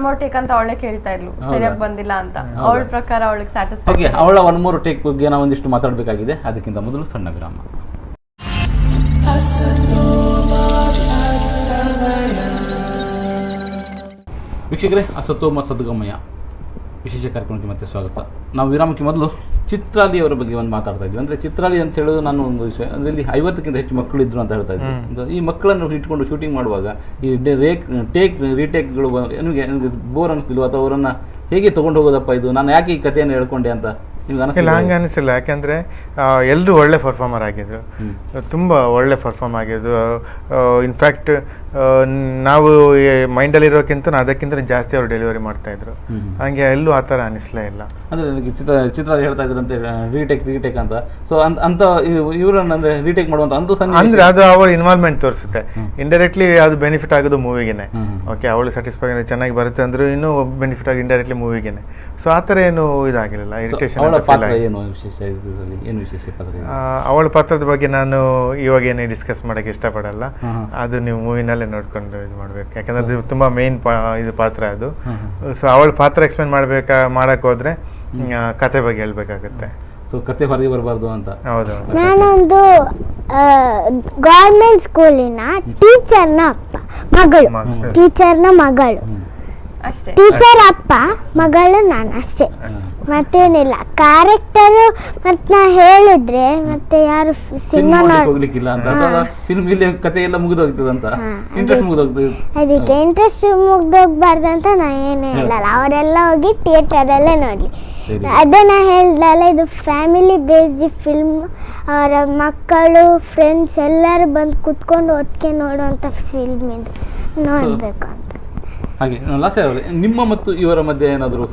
Speaker 4: ಮೋರ್ ಟೇಕ್ ಅಂತ ಅವಳೇ ಕೇಳ್ತಾ ಇದ್ಲು, ಸರಿಯಾಗಿ ಬಂದಿಲ್ಲ ಅಂತ. ಅವಳ ಪ್ರಕಾರ ಅವಳಿಗೆ ಸ್ಯಾಟಿಸ್ಫೈ.
Speaker 1: ಓಕೆ, ಅವಳ ಒನ್ ಮೋರ್ ಟೇಕ್ ಬಗ್ಗೆ ನಾವು ಒಂದಿಷ್ಟು ಮಾತಾಡಬೇಕಾಗಿದೆ. ಅದಕ್ಕಿಂತ ಮೊದಲು ಸಣ್ಣ ವಿರಾಮ. ವೀಕ್ಷಕರೇ, ಅಸತೋಮ ಸದ್ಗಮಯ ವಿಶೇಷ ಕಾರ್ಯಕ್ರಮಕ್ಕೆ ಮತ್ತೆ ಸ್ವಾಗತ. ನಾವು ವಿರಾಮಕ್ಕೆ ಮೊದಲು ಚಿತ್ರಾಲಿ ಅವರ ಬಗ್ಗೆ ಒಂದು ಮಾತಾಡ್ತಾ ಇದ್ವಿ. ಅಂದರೆ ಚಿತ್ರಾಲಿ ಅಂತ ಹೇಳೋದು ನಾನು ಒಂದು ವಿಷಯ, ಅಂದರೆ ಇಲ್ಲಿ 50ಕ್ಕಿಂತ ಹೆಚ್ಚು ಮಕ್ಕಳಿದ್ರು ಅಂತ ಹೇಳ್ತಾ ಇದ್ವಿ. ಈ ಮಕ್ಕಳನ್ನು ಇಟ್ಕೊಂಡು ಶೂಟಿಂಗ್ ಮಾಡುವಾಗ ಈ ರೀಟೇಕ್ಗಳು ನಿಮಗೆ ಬೋರ್ ಅನಿಸ್ತಿಲ್ವ? ಅಥವಾ ಅವರನ್ನು ಹೇಗೆ ತೊಗೊಂಡು ಹೋಗೋದಪ್ಪ ಇದು, ನಾನು ಯಾಕೆ ಈ ಕಥೆಯನ್ನು ಹೇಳ್ಕೊಂಡೆ ಅಂತ
Speaker 2: ಇಲ್ಲ ಹಂಗೆ ಅನಿಸಿಲ್ಲ, ಯಾಕೆಂದರೆ ಎಲ್ಲರೂ ಒಳ್ಳೆ ಪರ್ಫಾರ್ಮರ್ ಆಗಿದ್ರು, ತುಂಬ ಒಳ್ಳೆ ಪರ್ಫಾರ್ಮ್ ಆಗಿದ್ರು. ಇನ್ಫ್ಯಾಕ್ಟ್ ನಾವು ಮೈಂಡಲ್ಲಿರೋಕ್ಕಿಂತ ಅದಕ್ಕಿಂತ ಜಾಸ್ತಿ ಅವರು ಡೆಲಿವರಿ ಮಾಡ್ತಾಯಿದ್ರು. ಹಂಗೆ ಎಲ್ಲೂ ಆ ಥರ ಅನಿಸ್ಲೇ ಇಲ್ಲ.
Speaker 1: ಅಂದರೆ ನನಗೆ ಚಿತ್ರ ಹೇಳ್ತಾ ಇದ್ರಂತೆ ರೀಟೇಕ್ ಅಂತ. ಸೊ ಅಂತ ಇವರನ್ನ ಅಂದರೆ ರೀಟೇಕ್ ಮಾಡುವಂಥ ಅಂತ
Speaker 2: ಅಂದರೆ ಅದು ಅವಳ ಇನ್ವಾಲ್ವ್ಮೆಂಟ್ ತೋರಿಸುತ್ತೆ. ಇಂಡೈರೆಕ್ಟ್ಲಿ ಅದು ಬೆನಿಫಿಟ್ ಆಗೋದು ಮೂವಿಗೆನೆ. ಓಕೆ, ಅವಳು ಸ್ಯಾಟಿಸ್ಫೈ ಚೆನ್ನಾಗಿ ಬರುತ್ತೆ ಅಂದ್ರೆ ಇನ್ನೂ ಬೆನಿಫಿಟ್ ಆಗಿ ಇಂಡೈರೆಕ್ಟ್ಲಿ ಮೂವಿಗೆನೆ. ಸೊ ಆ ಥರ ಏನು ಇದಾಗಿರಲಿಲ್ಲ, ಇರಿಟೇಷನ್. ಅವಳ ಪಾತ್ರದ ಬಗ್ಗೆ ನಾನು ಇವಾಗ ಏನು ಡಿಸ್ಕಸ್ ಮಾಡೋಕ್ಕೆ ಇಷ್ಟಪಡಲ್ಲ. ಅದು ನೀವು ಮೂವಿನಲ್ಲೇ ನೋಡ್ಕೊಂಡು ಇದು ಮಾಡಬೇಕು, ಯಾಕಂದ್ರೆ ಅದು ತುಂಬ ಮೇನ್ ಇದು ಪಾತ್ರ ಅದು. ಸೊ ಅವಳ ಪಾತ್ರ ಎಕ್ಸ್ಪ್ಲೇನ್ ಮಾಡಕ್ಕೆ ಹೋದ್ರೆ ಕತೆ ಬಗ್ಗೆ ಹೇಳ್ಬೇಕಾಗುತ್ತೆ.
Speaker 1: ಸೊ ಕತೆ ಹೊರಗೆ ಬರಬಾರ್ದು ಅಂತ.
Speaker 2: ಹೌದು.
Speaker 3: ನಾನೊಂದು ಗೌರ್ಮೆಂಟ್ ಸ್ಕೂಲಿನ ಟೀಚರ್ನ ಅಪ್ಪ ಮಗಳು, ಟೀಚರ್ನ ಮಗಳು
Speaker 4: ಅಷ್ಟೇ.
Speaker 3: ಟೀಚರ್ ಅಪ್ಪ ಮಗಳು ನಾನು ಅಷ್ಟೇ, ಮತ್ತೇನಿಲ್ಲ. ಕ್ಯಾರೆಕ್ಟರು ಮತ್ತೆ ನಾ ಹೇಳಿದ್ರೆ ಮತ್ತೆ ಯಾರು ಸಿನಿಮಾ
Speaker 1: ಹೋಗ್ಲಿಕ್ಕಿಲ್ಲ ಅಂತ, ಫಿಲ್ಮ್ ಇಲ್ಲಿ ಕತೆ ಎಲ್ಲ ಮುಗಿದೋಗ್ತದೆ ಅಂತ, ಇಂಟ್ರೆಸ್ಟ್ ಮುಗಿದೋಗ್ತದೆ.
Speaker 3: ಅದಕ್ಕೆ ಇಂಟ್ರೆಸ್ಟ್ ಮುಗ್ದೋಗ್ಬಾರ್ದು ಅಂತ ನಾ ಏನು ಹೇಳಲ್ಲ, ಅವರೆಲ್ಲ ಹೋಗಿ ಥಿಯೇಟರಲ್ಲೇ ನೋಡಲಿ. ಅದನ್ನ ಹೇಳ್ದಲ್ಲ, ಇದು ಫ್ಯಾಮಿಲಿ ಬೇಸ್ಡ್ ಫಿಲ್ಮ್. ಅವರ ಮಕ್ಕಳು ಫ್ರೆಂಡ್ಸ್ ಎಲ್ಲರೂ ಬಂದು ಕುತ್ಕೊಂಡು ಒಟ್ಟಿಗೆ ನೋಡುವಂಥ ಫಿಲ್ಮ್ ಇದು, ನೋಡಬೇಕು ಅಂತ.
Speaker 1: ಹಾಗೆ ಲಾಸೆ ಅವರೇ, ನಿಮ್ಮ ಮತ್ತು ಇವರ ಮಧ್ಯೆ ಏನಾದರೂ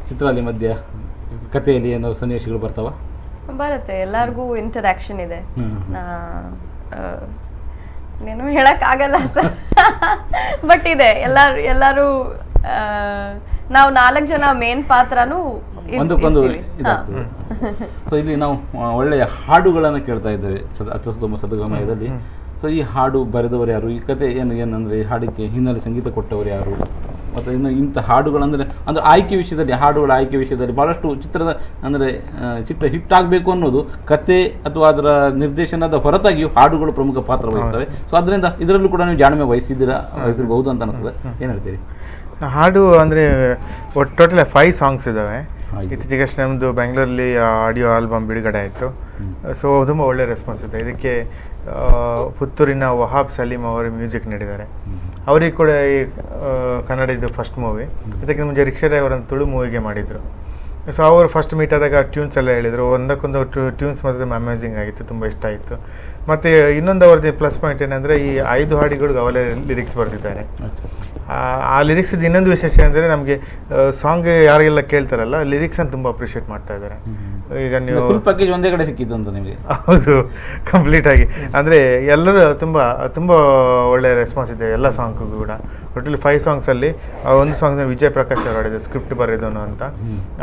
Speaker 1: ಚಿತ್ರಾಲಿ ಮಧ್ಯೆ ಕಥೆಯಲ್ಲಿ ಏನಾದ್ರು ಸನ್ನಿವೇಶಗಳು ಬರ್ತಾವ?
Speaker 4: ಬರುತ್ತೆ, ಎಲ್ಲರಿಗೂ ಇಂಟರಾಕ್ಷನ್ ಇದೆ. ಏನು ಹೇಳಕ್ ಆಗಲ್ಲ ಸರ್, ಬಟ್ ಇದೆ. ಎಲ್ಲರೂ ನಾವು 4 ಜನ ಮೇನ್ ಪಾತ್ರನೂ
Speaker 1: ಒಂದಕ್ಕೊಂದು ಇದಾಗ್ತದೆ. ಸೊ ಇಲ್ಲಿ ನಾವು ಒಳ್ಳೆಯ ಹಾಡುಗಳನ್ನು ಕೇಳ್ತಾ ಇದ್ದೇವೆ ಅಚ್ಚಸುತ್ತಮ ಸದ್ಗಮಯದಲ್ಲಿ. ಸೊ ಈ ಹಾಡು ಬರೆದವರು ಯಾರು, ಈ ಕತೆ ಏನಂದರೆ ಈ ಹಾಡಿಗೆ ಹಿನ್ನೆಲೆ ಸಂಗೀತ ಕೊಟ್ಟವರು ಯಾರು, ಮತ್ತು ಇನ್ನು ಇಂಥ ಹಾಡುಗಳಂದರೆ ಆಯ್ಕೆ ವಿಷಯದಲ್ಲಿ, ಹಾಡುಗಳ ಆಯ್ಕೆ ವಿಷಯದಲ್ಲಿ ಭಾಳಷ್ಟು ಚಿತ್ರದ ಅಂದರೆ ಚಿತ್ರ ಹಿಟ್ ಆಗಬೇಕು ಅನ್ನೋದು ಕತೆ ಅಥವಾ ಅದರ ನಿರ್ದೇಶನದ ಹೊರತಾಗಿಯೂ ಹಾಡುಗಳು ಪ್ರಮುಖ ಪಾತ್ರ ವಹಿಸ್ತವೆ. ಸೊ ಅದರಿಂದ ಇದರಲ್ಲೂ ಕೂಡ ನೀವು ಜಾಣ್ಮೆ ವಹಿಸಿರಬಹುದು ಅಂತ ಅನಿಸ್ತದೆ. ಏನು ಹೇಳ್ತೀರಿ?
Speaker 2: ಹಾಡು ಅಂದರೆ ಟೋಟಲ್ 5 ಸಾಂಗ್ಸ್ ಇದ್ದಾವೆ. ಇತ್ತೀಚೆಗಷ್ಟೇ ನಮ್ಮದು ಬೆಂಗಳೂರಲ್ಲಿ ಆಡಿಯೋ ಆಲ್ಬಮ್ ಬಿಡುಗಡೆ ಆಯಿತು. ಸೊ ತುಂಬ ಒಳ್ಳೆ ರೆಸ್ಪಾನ್ಸ್ ಇದೆ ಇದಕ್ಕೆ. ಪುತ್ತೂರಿನ ವಹಾಬ್ ಸಲೀಂ ಅವರು ಮ್ಯೂಸಿಕ್ ನೀಡಿದ್ದಾರೆ. ಅವರಿಗೆ ಕೂಡ ಈ ಕನ್ನಡದ್ದು ಫಸ್ಟ್ ಮೂವಿ. ಇದಕ್ಕೆ ಮುಂಚೆ ರಿಕ್ಷಾ ಡ್ರೈವರ್ ಅಂತ ತುಳು ಮೂವಿಗೆ ಮಾಡಿದರು. ಸೊ ಅವರು ಫಸ್ಟ್ ಮೀಟ್ ಆದಾಗ ಟ್ಯೂನ್ಸ್ ಎಲ್ಲ ಹೇಳಿದರು. ಒಂದಕ್ಕೊಂದು ಟ್ಯೂನ್ಸ್ ಮಾತ್ರ ಅಮೇಝಿಂಗ್ ಆಗಿತ್ತು, ತುಂಬ ಇಷ್ಟ ಆಯಿತು. ಮತ್ತು ಇನ್ನೊಂದು ಅವ್ರದ್ದು ಪ್ಲಸ್ ಪಾಯಿಂಟ್ ಏನಂದರೆ ಈ 5 ಹಾಡುಗಳಿಗೆ ಅವರೇ ಲಿರಿಕ್ಸ್ ಬರೆದಿದ್ದಾರೆ. ಆ ಲಿರಿಕ್ಸ್ ಇನ್ನೊಂದು ವಿಶೇಷ ಅಂದರೆ ನಮಗೆ ಸಾಂಗ್ ಯಾರಿಗೆಲ್ಲ ಕೇಳ್ತಾರಲ್ಲ ಲಿರಿಕ್ಸನ್ನು ತುಂಬ ಅಪ್ರಿಷಿಯೇಟ್ ಮಾಡ್ತಾ ಇದ್ದಾರೆ. ಈಗ ನೀವು
Speaker 1: ಫುಲ್ ಪ್ಯಾಕೇಜ್ ಒಂದೇ ಕಡೆ ಸಿಕ್ಕಿತ್ತು ಅಂತ ನಿಮಗೆ?
Speaker 2: ಹೌದು, ಕಂಪ್ಲೀಟಾಗಿ. ಅಂದರೆ ಎಲ್ಲರೂ ತುಂಬ ಒಳ್ಳೆಯ ರೆಸ್ಪಾನ್ಸ್ ಇದೆ ಎಲ್ಲ ಸಾಂಗ್ಗೂ ಕೂಡ. ಟೋಟಲಿ 5 ಸಾಂಗ್ಸಲ್ಲಿ ಒಂದು ಸಾಂಗ್ ವಿಜಯ್ ಪ್ರಕಾಶ್ ಅವರು ಹಾಡಿದ್ದು, ಸ್ಕ್ರಿಪ್ಟ್ ಬರೆದೋನು ಅಂತ.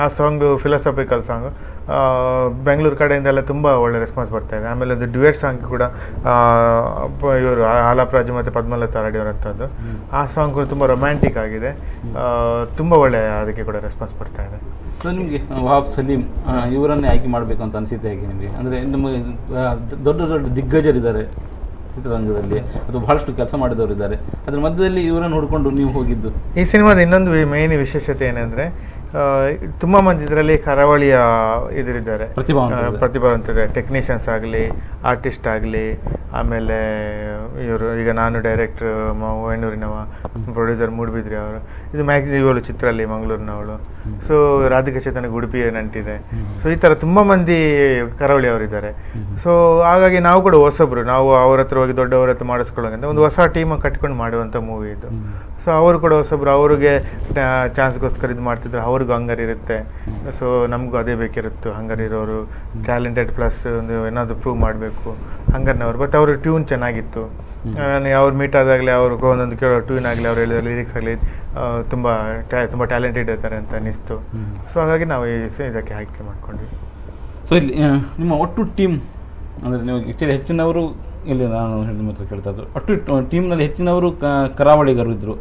Speaker 2: ಆ ಸಾಂಗು ಫಿಲಾಸಫಿಕಲ್ ಸಾಂಗು. ಬೆಂಗಳೂರು ಕಡೆಯಿಂದೆಲ್ಲ ತುಂಬ ಒಳ್ಳೆ ರೆಸ್ಪಾನ್ಸ್ ಬರ್ತಾ ಇದೆ. ಆಮೇಲೆ ಅದು ಡ್ಯುಯೆಟ್ ಸಾಂಗ್ ಕೂಡ ಇವರು ಆಲಾಪ್ರಾಜು ಮತ್ತು ಪದ್ಮಲತಾ ಹಾಡಿಯವರಂಥದ್ದು. ಆ ಸಾಂಗ್ ಕೂಡ ತುಂಬ ರೊಮ್ಯಾಂಟಿಕ್ ಆಗಿದೆ, ತುಂಬ ಒಳ್ಳೆ ಅದಕ್ಕೆ ಕೂಡ ರೆಸ್ಪಾನ್ಸ್ ಬರ್ತಾ ಇದೆ.
Speaker 1: ಸೊ ನಿಮಗೆ ವಹಾಬ್ ಸಲೀಂ ಇವರನ್ನೇ ಆಯ್ಕೆ ಮಾಡಬೇಕು ಅಂತ ಅನಿಸುತ್ತೆ ಹೇಗೆ ನಿಮಗೆ? ಅಂದರೆ ನಮಗೆ ದೊಡ್ಡ ದಿಗ್ಗಜರಿದ್ದಾರೆ ಚಿತ್ರರಂಗದಲ್ಲಿ, ಅದು ಬಹಳಷ್ಟು ಕೆಲಸ ಮಾಡಿದವರು ಇದ್ದಾರೆ. ಅದ್ರ ಮಧ್ಯದಲ್ಲಿ ಇವರನ್ನು ಹುಡ್ಕೊಂಡು ನೀವು ಹೋಗಿದ್ದು?
Speaker 2: ಈ ಸಿನಿಮಾದ ಇನ್ನೊಂದು ಮೇನ್ ವಿಶೇಷತೆ ಏನಂದರೆ ತುಂಬ ಮಂದಿ ಇದರಲ್ಲಿ ಕರಾವಳಿಯ ಇದರಿದ್ದಾರೆ, ಪ್ರತಿಭಾವಂತರಿದ್ದಾರೆ. ಟೆಕ್ನಿಷಿಯನ್ಸ್ ಆಗಲಿ, ಆರ್ಟಿಸ್ಟ್ ಆಗಲಿ, ಆಮೇಲೆ ಇವರು ಈಗ ನಾನು ಡೈರೆಕ್ಟ್ರ್ ವೈನೂರಿನವ, ಪ್ರೊಡ್ಯೂಸರ್ ಮೂಡುಬಿದ್ರಿ ಅವರು. ಇದು ಇವಳು ಚಿತ್ರಲ್ಲಿ ಮಂಗಳೂರಿನವಳು. ಸೊ ರಾಧಿಕಾ ಚೇತನಿಗೆ ಉಡುಪಿ ನಂಟಿದೆ. ಸೊ ಈ ಥರ ತುಂಬ ಮಂದಿ ಕರಾವಳಿಯವರಿದ್ದಾರೆ. ಸೊ ಹಾಗಾಗಿ ನಾವು ಕೂಡ ಹೊಸಬ್ರು, ನಾವು ಅವ್ರ ಹತ್ರ ಹೋಗಿ ದೊಡ್ಡವ್ರ ಹತ್ರ ಮಾಡಿಸ್ಕೊಳ್ಳೋಂತ ಒಂದು ಹೊಸ ಟೀಮ್ ಕಟ್ಕೊಂಡು ಮಾಡುವಂಥ ಮೂವಿ ಇದು. ಸೊ ಅವರು ಕೂಡ ಹೊಸಬ್ರು, ಅವ್ರಿಗೆ ಚಾನ್ಸ್ಗೋಸ್ಕರ ಇದು ಮಾಡ್ತಿದ್ರು. ಅವ್ರಿಗೂ ಹಂಗರ್ ಇರುತ್ತೆ. ಸೊ ನಮಗೂ ಅದೇ ಬೇಕಿರುತ್ತೆ, ಹಂಗರ್ ಇರೋರು, ಟ್ಯಾಲೆಂಟೆಡ್ ಪ್ಲಸ್ ಒಂದು ಏನಾದರೂ ಪ್ರೂವ್ ಮಾಡಬೇಕು ಹಂಗರ್ನವ್ರು. ಬಟ್ ಅವ್ರ ಟ್ಯೂನ್ ಚೆನ್ನಾಗಿತ್ತು. ಅವ್ರು ಮೀಟ್ ಆದಾಗಲೇ ಅವ್ರಿಗೆ ಒಂದೊಂದು ಕೇಳೋ ಟ್ಯೂನ್ ಆಗಲಿ, ಅವ್ರು ಹೇಳಿದ ಲಿರಿಕ್ಸ್ ಆಗಲಿ ತುಂಬ ಟ್ಯಾಲೆಂಟೆಡ್ ಇರ್ತಾರೆ ಅಂತ ಅನ್ನಿಸ್ತು. ಸೊ ಹಾಗಾಗಿ ನಾವು ಇದಕ್ಕೆ ಆಯ್ಕೆ ಮಾಡ್ಕೊಂಡ್ವಿ.
Speaker 1: ಸೊ ಇಲ್ಲಿ ನಿಮ್ಮ ಒಟ್ಟು ಟೀಮ್ ಅಂದರೆ ನೀವು ಆ್ಯಕ್ಚುಲಿ ಹೆಚ್ಚಿನವರು ಇಲ್ಲಿ ನಾನು ನಿಮ್ಮ ಹತ್ರ ಕೇಳ್ತಾ ಇದ್ರು, ಒಟ್ಟು ಟೀಮ್ನಲ್ಲಿ ಹೆಚ್ಚಿನವರು ಕರಾವಳಿಗರು ಇದ್ದರು.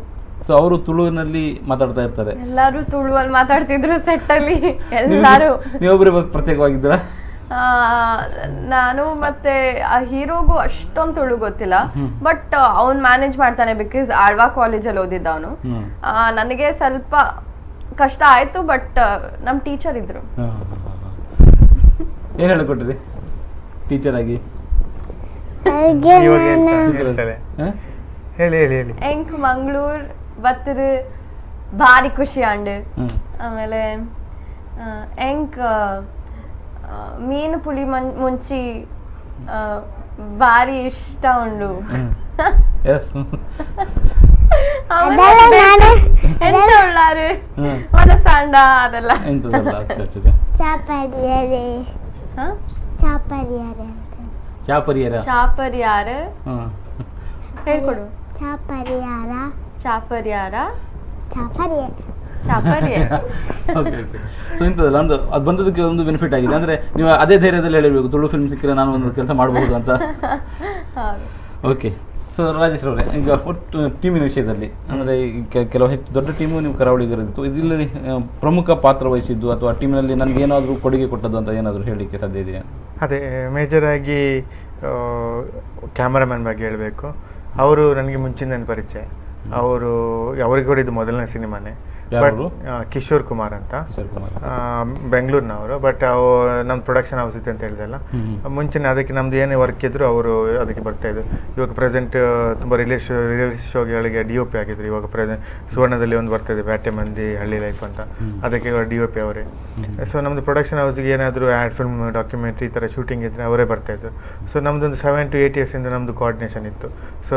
Speaker 1: ಸೊ ಅವರು ತುಳುವಿನಲ್ಲಿ ಮಾತಾಡ್ತಾ ಇರ್ತಾರೆ,
Speaker 4: ಎಲ್ಲರೂ ತುಳುವಲ್ಲಿ ಮಾತಾಡ್ತಿದ್ರು ಸೆಟ್ಟಲ್ಲಿ ಎಲ್ಲರೂ.
Speaker 1: ನೀವೊಬ್ಬರೇ ಪ್ರತ್ಯೇಕವಾಗಿದ್ದೀರಾ?
Speaker 4: ನಾನು ಮತ್ತೆ ಆ ಹೀರೋಗೂ ಅಷ್ಟೊಂದು ತುಳು ಗೊತ್ತಿಲ್ಲ, ಬಟ್ ಅವ್ನು ಮ್ಯಾನೇಜ್ ಮಾಡ್ತಾನೆ, ಬಿಕಾಸ್ ಆಳ್ವಾ ಕಾಲೇಜಲ್ಲಿ ಓದಿದ್ದ ಅವನು. ನನಗೆ ಸ್ವಲ್ಪ ಕಷ್ಟ ಆಯ್ತು, ಬಟ್ ನಮ್ಮ ಟೀಚರ್ ಇದ್ರು.
Speaker 1: ಏನು ಹೇಳಿಕೊಟ್ರಿ ಟೀಚರ್ ಆಗಿ?
Speaker 4: ಎಂಕ್ ಮಂಗಳೂರು ಬತ್ತದು ಭಾರಿ ಖುಷಿ ಅಂಡ್. ಆಮೇಲೆ ಎಂಕ್ ಮೀನು ಪುಳಿ ಮುಂಚಿ ಬಾರಿ ಇಷ್ಟ ಉಂಡು.
Speaker 1: ಎಸ್
Speaker 4: ಎಂತ ಉಳ್ಳಾರು ಮನಸಾಂಡ ಅದೆಲ್ಲ
Speaker 1: ಎಂತದಲ್ಲ ಅಚ್ಚಾ ಅಚ್ಚಾ
Speaker 3: ಚಾಪರಿಯಾರೆ
Speaker 4: ಹ?
Speaker 3: ಚಾಪರಿಯಾರೆ ಅಂತ
Speaker 1: ಚಾಪರಿಯರ
Speaker 4: ಚಾಪರ್ಯಾರ
Speaker 1: ಹಾಂ
Speaker 4: ಹೇಳ್ಕೊಡು.
Speaker 3: ಚಾಪರಿಯಾರ
Speaker 4: ಚಾಪರ್ಯಾರ
Speaker 3: ಚಾಪರಿಯ
Speaker 4: ಚಾಪರ್ಯ
Speaker 1: ಓಕೆ ಓಕೆ ಸೊ ಇಂಥದ್ದಲ್ಲ ಒಂದು ಅದು ಬಂದದಕ್ಕೆ ಒಂದು ಬೆನಿಫಿಟ್ ಆಗಿದೆ ಅಂದರೆ ನೀವು ಅದೇ ಧೈರ್ಯದಲ್ಲಿ ಹೇಳಿರ್ಬೇಕು ತುಳು ಫಿಲ್ಮ್ ಸಿಕ್ಕಿದ್ರೆ ನಾನು ಒಂದು ಕೆಲಸ ಮಾಡಬಹುದು ಅಂತ.
Speaker 4: ಹೌದು.
Speaker 1: ಓಕೆ ಸೊ ರಾಜೇಶ್ ಅವರೇ, ಈಗ ಒಟ್ಟು ಟೀಮಿನ ವಿಷಯದಲ್ಲಿ ಅಂದರೆ ಕೆಲವು ಹೆಚ್ಚು ದೊಡ್ಡ ಟೀಮು ನೀವು ಕರಾವಳಿಗರಿತ್ತು, ಇದರಲ್ಲಿ ಪ್ರಮುಖ ಪಾತ್ರ ವಹಿಸಿದ್ದು ಅಥವಾ ಟೀಮಿನಲ್ಲಿ ನನಗೆ ಏನಾದರೂ ಕೊಡುಗೆ ಕೊಟ್ಟದ್ದು ಅಂತ ಏನಾದರೂ ಹೇಳಲಿಕ್ಕೆ ಸಾಧ್ಯ ಇದೆಯಾ?
Speaker 2: ಅದೇ ಮೇಜರಾಗಿ ಕ್ಯಾಮರಾಮನ್ ಬಗ್ಗೆ ಹೇಳಬೇಕು. ಅವರು ನನಗೆ ಮುಂಚಿನ ಪರಿಚಯ. ಅವರಿಗೆ ಕೂಡ ಇದು ಮೊದಲನೇ ಸಿನಿಮಾನೇ. ಬಟ್ ಕಿಶೋರ್ ಕುಮಾರ್ ಅಂತ ಬೆಂಗಳೂರಿನವರು. ಬಟ್ ನಮ್ಮ ಪ್ರೊಡಕ್ಷನ್ ಹೌಸ್ ಇದೆ ಅಂತ ಹೇಳಿದೆಲ್ಲ, ಮುಂಚಿನ ಅದಕ್ಕೆ ನಮ್ದು ಏನೇ ವರ್ಕ್ ಇದ್ರು ಅವರು ಅದಕ್ಕೆ ಬರ್ತಾಯಿದ್ರು. ಇವಾಗ ಪ್ರೆಸೆಂಟ್ ತುಂಬ ರಿಲೀಸ್ ಶೋಗಳಿಗೆ DOP ಆಗಿದ್ರು. ಇವಾಗ ಪ್ರೆಸೆಂಟ್ ಸುವರ್ಣದಲ್ಲಿ ಒಂದು ಬರ್ತಾಯಿದೆ ಬ್ಯಾಟೆ ಮಂದಿ ಹಳ್ಳಿ ಲೈಫ್ ಅಂತ, ಅದಕ್ಕೆ DOP ಅವರೇ. ಸೊ ನಮ್ಮದು ಪ್ರೊಡಕ್ಷನ್ ಹೌಸ್ಗೆ ಏನಾದರೂ ಆ್ಯಡ್ ಫಿಲ್ಮ್ ಡಾಕ್ಯುಮೆಂಟ್ರಿ ಈ ಥರ ಶೂಟಿಂಗ್ ಇದ್ದರೆ ಅವರೇ ಬರ್ತಾಯಿದ್ರು. ಸೊ ನಮ್ಮದೊಂದು 7 to 8 years ನಮ್ಮದು ಕೋಆರ್ಡಿನೇಷನ್ ಇತ್ತು. ಸೊ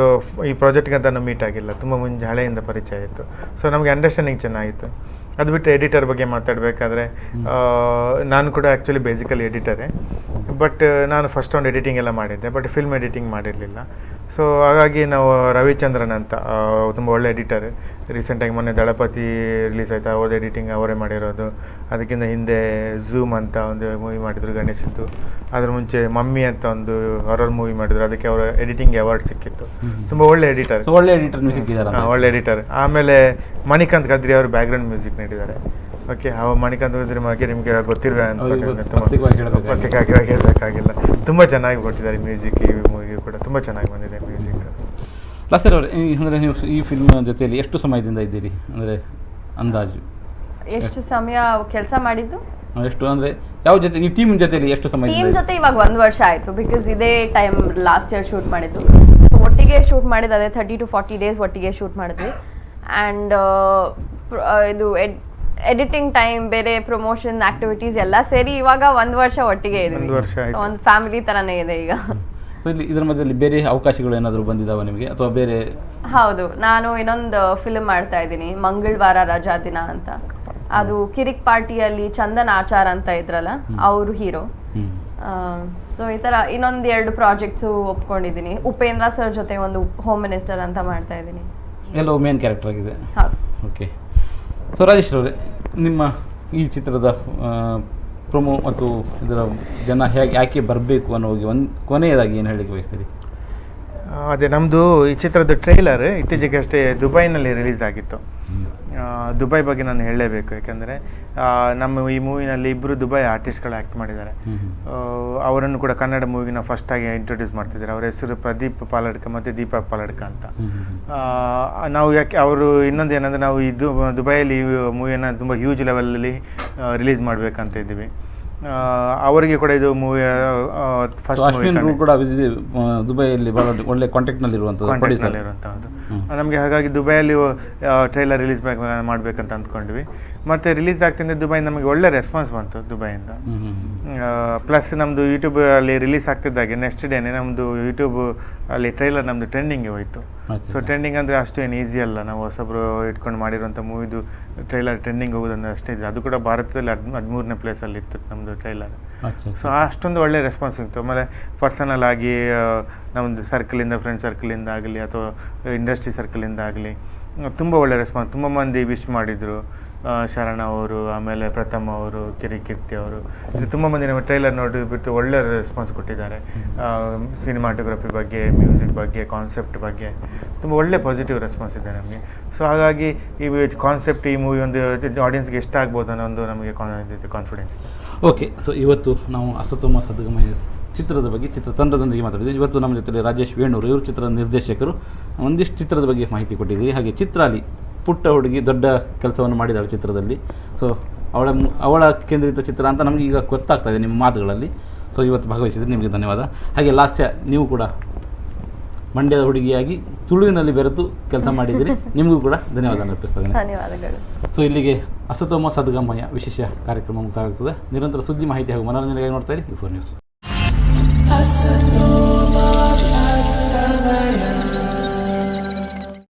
Speaker 2: ಈ ಪ್ರಾಜೆಕ್ಟ್ಗೆ ಅಂತ ನಾವು ಮೀಟ್ ಆಗಿಲ್ಲ, ತುಂಬ ಮುಂಚೆ ಹಳೆಯಿಂದ ಪರಿಚಯ ಇತ್ತು. ಸೊ ನಮಗೆ ಅಂಡರ್ಸ್ಟ್ಯಾಂಡಿಂಗ್ ಚೆನ್ನಾಗಿತ್ತು. ಅದು ಬಿಟ್ಟು ಎಡಿಟರ್ ಬಗ್ಗೆ ಮಾತಾಡಬೇಕಾದ್ರೆ, ನಾನು ಕೂಡ ಆ್ಯಕ್ಚುಲಿ ಬೇಸಿಕಲಿ ಎಡಿಟರೇ. ಬಟ್ ನಾನು ಫಸ್ಟ್ ಒಂದು ಎಡಿಟಿಂಗ್ ಎಲ್ಲ ಮಾಡಿದ್ದೆ, ಬಟ್ ಫಿಲ್ಮ್ ಎಡಿಟಿಂಗ್ ಮಾಡಿರಲಿಲ್ಲ. ಸೊ ಹಾಗಾಗಿ ನಾವು ರವಿಚಂದ್ರನ್ ಅಂತ ತುಂಬ ಒಳ್ಳೆ ಎಡಿಟರ್. ರೀಸೆಂಟಾಗಿ ಮೊನ್ನೆ ದಳಪತಿ ರಿಲೀಸ್ ಆಯಿತು, ಅವ್ರದ್ದು ಎಡಿಟಿಂಗ್ ಅವರೇ ಮಾಡಿರೋದು. ಅದಕ್ಕಿಂತ ಹಿಂದೆ ಝೂಮ್ ಅಂತ ಒಂದು ಮೂವಿ ಮಾಡಿದರು ಗಣೇಶದ್ದು. ಅದ್ರ ಮುಂಚೆ ಮಮ್ಮಿ ಅಂತ ಒಂದು ಹಾರರ್ ಮೂವಿ ಮಾಡಿದ್ರು, ಅದಕ್ಕೆ ಅವರ ಎಡಿಟಿಂಗ್ ಅವಾರ್ಡ್ ಸಿಕ್ಕಿತ್ತು. ತುಂಬ ಒಳ್ಳೆ ಎಡಿಟರ್,
Speaker 1: ಒಳ್ಳೆ ಎಡಿಟರ್ ಸಿಕ್ಕಿದ್ದಾರೆ.
Speaker 2: ಒಳ್ಳೆ ಎಡಿಟರ್. ಆಮೇಲೆ ಮಣಿಕಾಂತ್ ಕದ್ರಿ ಅವರು ಬ್ಯಾಕ್ಗ್ರೌಂಡ್ ಮ್ಯೂಸಿಕ್ ನೀಡಿದ್ದಾರೆ. ಓಕೆ, ಮಣಿಕಾಂತ್ ಕದ್ರಿ ಬಗ್ಗೆ ನಿಮಗೆ ಗೊತ್ತಿರುವೆ ಅಂತ ಹೇಳಬೇಕಾಗಿಲ್ಲ. ತುಂಬ ಚೆನ್ನಾಗಿ ಕೊಟ್ಟಿದ್ದಾರೆ ಮ್ಯೂಸಿಕ್. ಈ ಮೂವಿಗೆ ಕೂಡ ತುಂಬ ಚೆನ್ನಾಗಿ ಬಂದಿದೆ ಮ್ಯೂಸಿಕ್.
Speaker 1: ಲಾಸ್ಟರ್ ಅವರೇ, ಅಂದರೆ ನೀವು ಈ ಫಿಲ್ಮ್ ಜೊತೆಯಲ್ಲಿ ಎಷ್ಟು ಸಮಯದಿಂದ ಇದ್ದೀರಿ? ಅಂದರೆ ಅಂದಾಜು
Speaker 4: ಎಷ್ಟು ಸಮಯ ಕೆಲಸ ಮಾಡಿದ್ದು?
Speaker 1: ಎಷ್ಟು ಅಂದರೆ ಯಾವ ಜೊತೆ ಈ ಟೀಮ್ ಜೊತೆಯಲ್ಲಿ ಎಷ್ಟು ಸಮಯ?
Speaker 4: ಟೀಮ್ ಜೊತೆ ಇವಾಗ 1 ವರ್ಷ ಆಯಿತು. ಬಿಕಾಸ್ ಇದೇ ಟೈಮ್ ಲಾಸ್ಟ್ ಇಯರ್ ಶೂಟ್ ಮಾಡಿದ್ದು. ಒಟ್ಟಿಗೆ ಶೂಟ್ ಮಾಡಿದ್ದು ಅದೇ 30 to 40 days ಒಟ್ಟಿಗೆ ಶೂಟ್ ಮಾಡಿದ್ವಿ. ಆ್ಯಂಡ್ ಇದು ಎಡಿಟಿಂಗ್ ಟೈಮ್ ಬೇರೆ, ಪ್ರಮೋಷನ್ ಆಕ್ಟಿವಿಟೀಸ್ ಎಲ್ಲ ಸೇರಿ ಇವಾಗ 1 ವರ್ಷ ಒಟ್ಟಿಗೆ ಇದ್ವಿ. ಒಂದು ಫ್ಯಾಮಿಲಿ ಥರನೇ ಇದೆ ಈಗ.
Speaker 1: ಸೊ ಇಲ್ಲಿ ಇದರ ಮಧ್ಯದಲ್ಲಿ ಬೇರೆ ಅವಕಾಶಗಳು ಏನಾದರೂ ಬಂದಿದ್ದಾವ ನಿಮಗೆ ಅಥವಾ ಬೇರೆ?
Speaker 4: ಹೌದು, ನಾನು ಇನ್ನೊಂದು ಫಿಲ್ಮ್ ಮಾಡ್ತಾ ಇದ್ದೀನಿ, ಮಂಗಳವಾರ ರಜಾ ದಿನ ಅಂತ. ಅದು ಕಿರಿಕ್ ಪಾರ್ಟಿಯಲ್ಲಿ ಚಂದನ್ ಆಚಾರ್ ಅಂತ ಇದ್ರಲ್ಲ, ಅವರು ಹೀರೋ. ಸೊ ಈ ಥರ ಇನ್ನೊಂದು 2 ಪ್ರಾಜೆಕ್ಟ್ಸು ಒಪ್ಕೊಂಡಿದ್ದೀನಿ. ಉಪೇಂದ್ರ ಸರ್ ಜೊತೆ ಒಂದು ಹೋಮ್ ಮಿನಿಸ್ಟರ್ ಅಂತ ಮಾಡ್ತಾ ಇದ್ದೀನಿ.
Speaker 1: ಎಲ್ಲೋ ಮೇನ್ ಕ್ಯಾರೆಕ್ಟರ್ ಆಗಿದೆ.
Speaker 4: ಹೌದು.
Speaker 1: ಓಕೆ. ಸೊ ರಾಜೇಶ್ ಅವರೇ, ನಿಮ್ಮ ಈ ಚಿತ್ರದ ಪ್ರೊಮೋ ಮತ್ತು ಇದರ ಜನ ಯಾಕೆ ಬರಬೇಕು ಅನ್ನೋ ಒಂದು ಕೊನೆಯದಾಗಿ ಏನು ಹೇಳಲಿಕ್ಕೆ ಬಯಸ್ತೀರಿ?
Speaker 2: ಅದೇ ನಮ್ಮದು ಈ ಚಿತ್ರದ ಟ್ರೈಲರ್ ಇತ್ತೀಚೆಗೆ ಅಷ್ಟೇ ದುಬೈನಲ್ಲಿ ರಿಲೀಸ್ ಆಗಿತ್ತು. ದುಬೈ ಬಗ್ಗೆ ನಾನು ಹೇಳಲೇಬೇಕು, ಯಾಕೆಂದರೆ ನಮ್ಮ ಈ ಮೂವಿನಲ್ಲಿ 2 ದುಬೈ ಆರ್ಟಿಸ್ಟ್ಗಳು ಆ್ಯಕ್ಟ್ ಮಾಡಿದ್ದಾರೆ. ಅವರನ್ನು ಕೂಡ ಕನ್ನಡ ಮೂವಿನ ಫಸ್ಟಾಗಿ ಇಂಟ್ರೊಡ್ಯೂಸ್ ಮಾಡ್ತಿದ್ದಾರೆ. ಅವರ ಹೆಸರು ಪ್ರದೀಪ್ ಪಾಲಡ್ಕ ಮತ್ತು ದೀಪಕ್ ಪಾಲಡ್ಕ ಅಂತ. ನಾವು ಯಾಕೆ ಅವರು ಇನ್ನೊಂದು ಏನಂದರೆ, ನಾವು ಇದು ದುಬೈಯಲ್ಲಿ ಈ ಮೂವಿಯನ್ನು ತುಂಬ ಹ್ಯೂಜ್ ಲೆವೆಲಲ್ಲಿ ರಿಲೀಸ್ ಮಾಡಬೇಕಂತ ಇದ್ದೀವಿ. ಅವರಿಗೆ ಕೂಡ ಇದು ಮೂವಿ ಫಸ್ಟ್
Speaker 1: ಕೂಡ ದುಬೈಯಲ್ಲಿ ಒಳ್ಳೆ ಕಾಂಟ್ಯಾಕ್ಟ್ನಲ್ಲಿ
Speaker 2: ಇರುವಂಥದ್ದು ನಮಗೆ. ಹಾಗಾಗಿ ದುಬೈಯಲ್ಲಿ ಟ್ರೈಲರ್ ರಿಲೀಸ್ ಮಾಡಬೇಕಂತ ಅಂದ್ಕೊಂಡ್ವಿ. ಮತ್ತು ರಿಲೀಸ್ ಆಗ್ತಿದ್ದ ದುಬೈ ನಮಗೆ ಒಳ್ಳೆ ರೆಸ್ಪಾನ್ಸ್ ಬಂತು ದುಬೈಯಿಂದ. ಪ್ಲಸ್ ನಮ್ಮದು ಯೂಟ್ಯೂಬಲ್ಲಿ ರಿಲೀಸ್ ಆಗ್ತಿದ್ದಾಗೆ ನೆಕ್ಸ್ಟ್ ಡೇನೇ ನಮ್ಮದು ಯೂಟ್ಯೂಬ್ ಅಲ್ಲಿ ಟ್ರೈಲರ್ ನಮ್ಮದು ಟ್ರೆಂಡಿಂಗ್ಗೆ ಹೋಯಿತು. ಸೊ ಟ್ರೆಂಡಿಂಗ್ ಅಂದರೆ ಅಷ್ಟು ಏನು ಈಸಿ ಅಲ್ಲ, ನಾವು ಹೊಸಬ್ರು ಇಟ್ಕೊಂಡು ಮಾಡಿರೋಂಥ ಮೂವಿದು ಟ್ರೈಲರ್ ಟ್ರೆಂಡಿಂಗ್ ಹೋಗೋದಂದ್ರೆ ಅಷ್ಟೇ ಇದೆ. ಅದು ಕೂಡ ಭಾರತದಲ್ಲಿ 13ನೇ ಪ್ಲೇಸಲ್ಲಿ ಇತ್ತು ನಮ್ಮದು ಟ್ರೈಲರ್. ಸೊ ಅಷ್ಟೊಂದು ಒಳ್ಳೆ ರೆಸ್ಪಾನ್ಸ್ ಇತ್ತು. ಆಮೇಲೆ ಪರ್ಸನಲ್ ಆಗಿ ನಮ್ಮದು ಸರ್ಕಲಿಂದ, ಫ್ರೆಂಡ್ ಸರ್ಕಲಿಂದ ಆಗಲಿ ಅಥವಾ ಇಂಡಸ್ಟ್ರಿ ಸರ್ಕಲಿಂದ ಆಗಲಿ ತುಂಬ ಒಳ್ಳೆ ರೆಸ್ಪಾನ್ಸ್. ತುಂಬ ಮಂದಿ ವಿಶ್ ಮಾಡಿದರು. ಶರಣ ಅವರು, ಆಮೇಲೆ ಪ್ರಥಮ್ ಅವರು, ಕಿರಿಕೀರ್ತಿ ಅವರು, ಇದು ತುಂಬ ಮಂದಿ ನಮ್ಮ ಟ್ರೈಲರ್ ನೋಡಿಬಿಟ್ಟು ಒಳ್ಳೆ ರೆಸ್ಪಾನ್ಸ್ ಕೊಟ್ಟಿದ್ದಾರೆ. ಸಿನಿಮಾಟೋಗ್ರಫಿ ಬಗ್ಗೆ, ಮ್ಯೂಸಿಕ್ ಬಗ್ಗೆ, ಕಾನ್ಸೆಪ್ಟ್ ಬಗ್ಗೆ ತುಂಬ ಒಳ್ಳೆ ಪಾಸಿಟಿವ್ ರೆಸ್ಪಾನ್ಸ್ ಇದೆ ನಮಗೆ. ಸೊ ಹಾಗಾಗಿ ಈ ಕಾನ್ಸೆಪ್ಟ್, ಈ ಮೂವಿ ಒಂದು ಆಡಿಯನ್ಸ್ಗೆ ಇಷ್ಟ ಆಗ್ಬೋದು ಅನ್ನೋ ಒಂದು ನಮಗೆ ಕಾನ್ಫಿಡೆನ್ಸ್.
Speaker 1: ಓಕೆ. ಸೊ ಇವತ್ತು ನಾವು ಅಸತೋಮ ಸದ್ಗಮಯ ಚಿತ್ರದ ಬಗ್ಗೆ ಚಿತ್ರತಂಡದೊಂದಿಗೆ ಮಾತಾಡಿದ್ವಿ. ಇವತ್ತು ನಮ್ಮ ಜೊತೆ ರಾಜೇಶ್ ವೇಣೂರು, ಇವರು ಚಿತ್ರದ ನಿರ್ದೇಶಕರು. ಒಂದಿಷ್ಟು ಚಿತ್ರದ ಬಗ್ಗೆ ಮಾಹಿತಿ ಕೊಟ್ಟಿದ್ದೀರಿ. ಹಾಗೆ ಚಿತ್ರಾಲಿ ಪುಟ್ಟ ಹುಡುಗಿ ದೊಡ್ಡ ಕೆಲಸವನ್ನು ಮಾಡಿದ್ದಾಳೆ ಚಿತ್ರದಲ್ಲಿ. ಸೊ ಅವಳ ಕೇಂದ್ರಿತ ಚಿತ್ರ ಅಂತ ನಮಗೆ ಈಗ ಗೊತ್ತಾಗ್ತಾ ಇದೆ ನಿಮ್ಮ ಮಾತುಗಳಲ್ಲಿ. ಸೊ ಇವತ್ತು ಭಾಗವಹಿಸಿದರೆ ನಿಮಗೆ ಧನ್ಯವಾದ. ಹಾಗೆ ಲಾಸ್ಯ, ನೀವು ಕೂಡ ಮಂಡ್ಯದ ಹುಡುಗಿಯಾಗಿ ತುಳುವಿನಲ್ಲಿ ಬೆರೆತು ಕೆಲಸ ಮಾಡಿದ್ದೀರಿ. ನಿಮಗೂ ಕೂಡ ಧನ್ಯವಾದ ಅರ್ಪಿಸ್ತಾ ಇದ್ದೇನೆ.
Speaker 4: ಧನ್ಯವಾದಗಳು.
Speaker 1: ಸೊ ಇಲ್ಲಿಗೆ ಅಸತೋಮ ಸದ್ಗಮಯ ವಿಶೇಷ ಕಾರ್ಯಕ್ರಮ ಮುಕ್ತಾಯವಾಗುತ್ತದೆ. ನಿರಂತರ ಸುದ್ದಿ ಮಾಹಿತಿ ಹಾಗೂ ಮನೋರಂಜನೆಗಾಗಿ ನೋಡ್ತಾ ಇರಿ E4 ನ್ಯೂಸ್.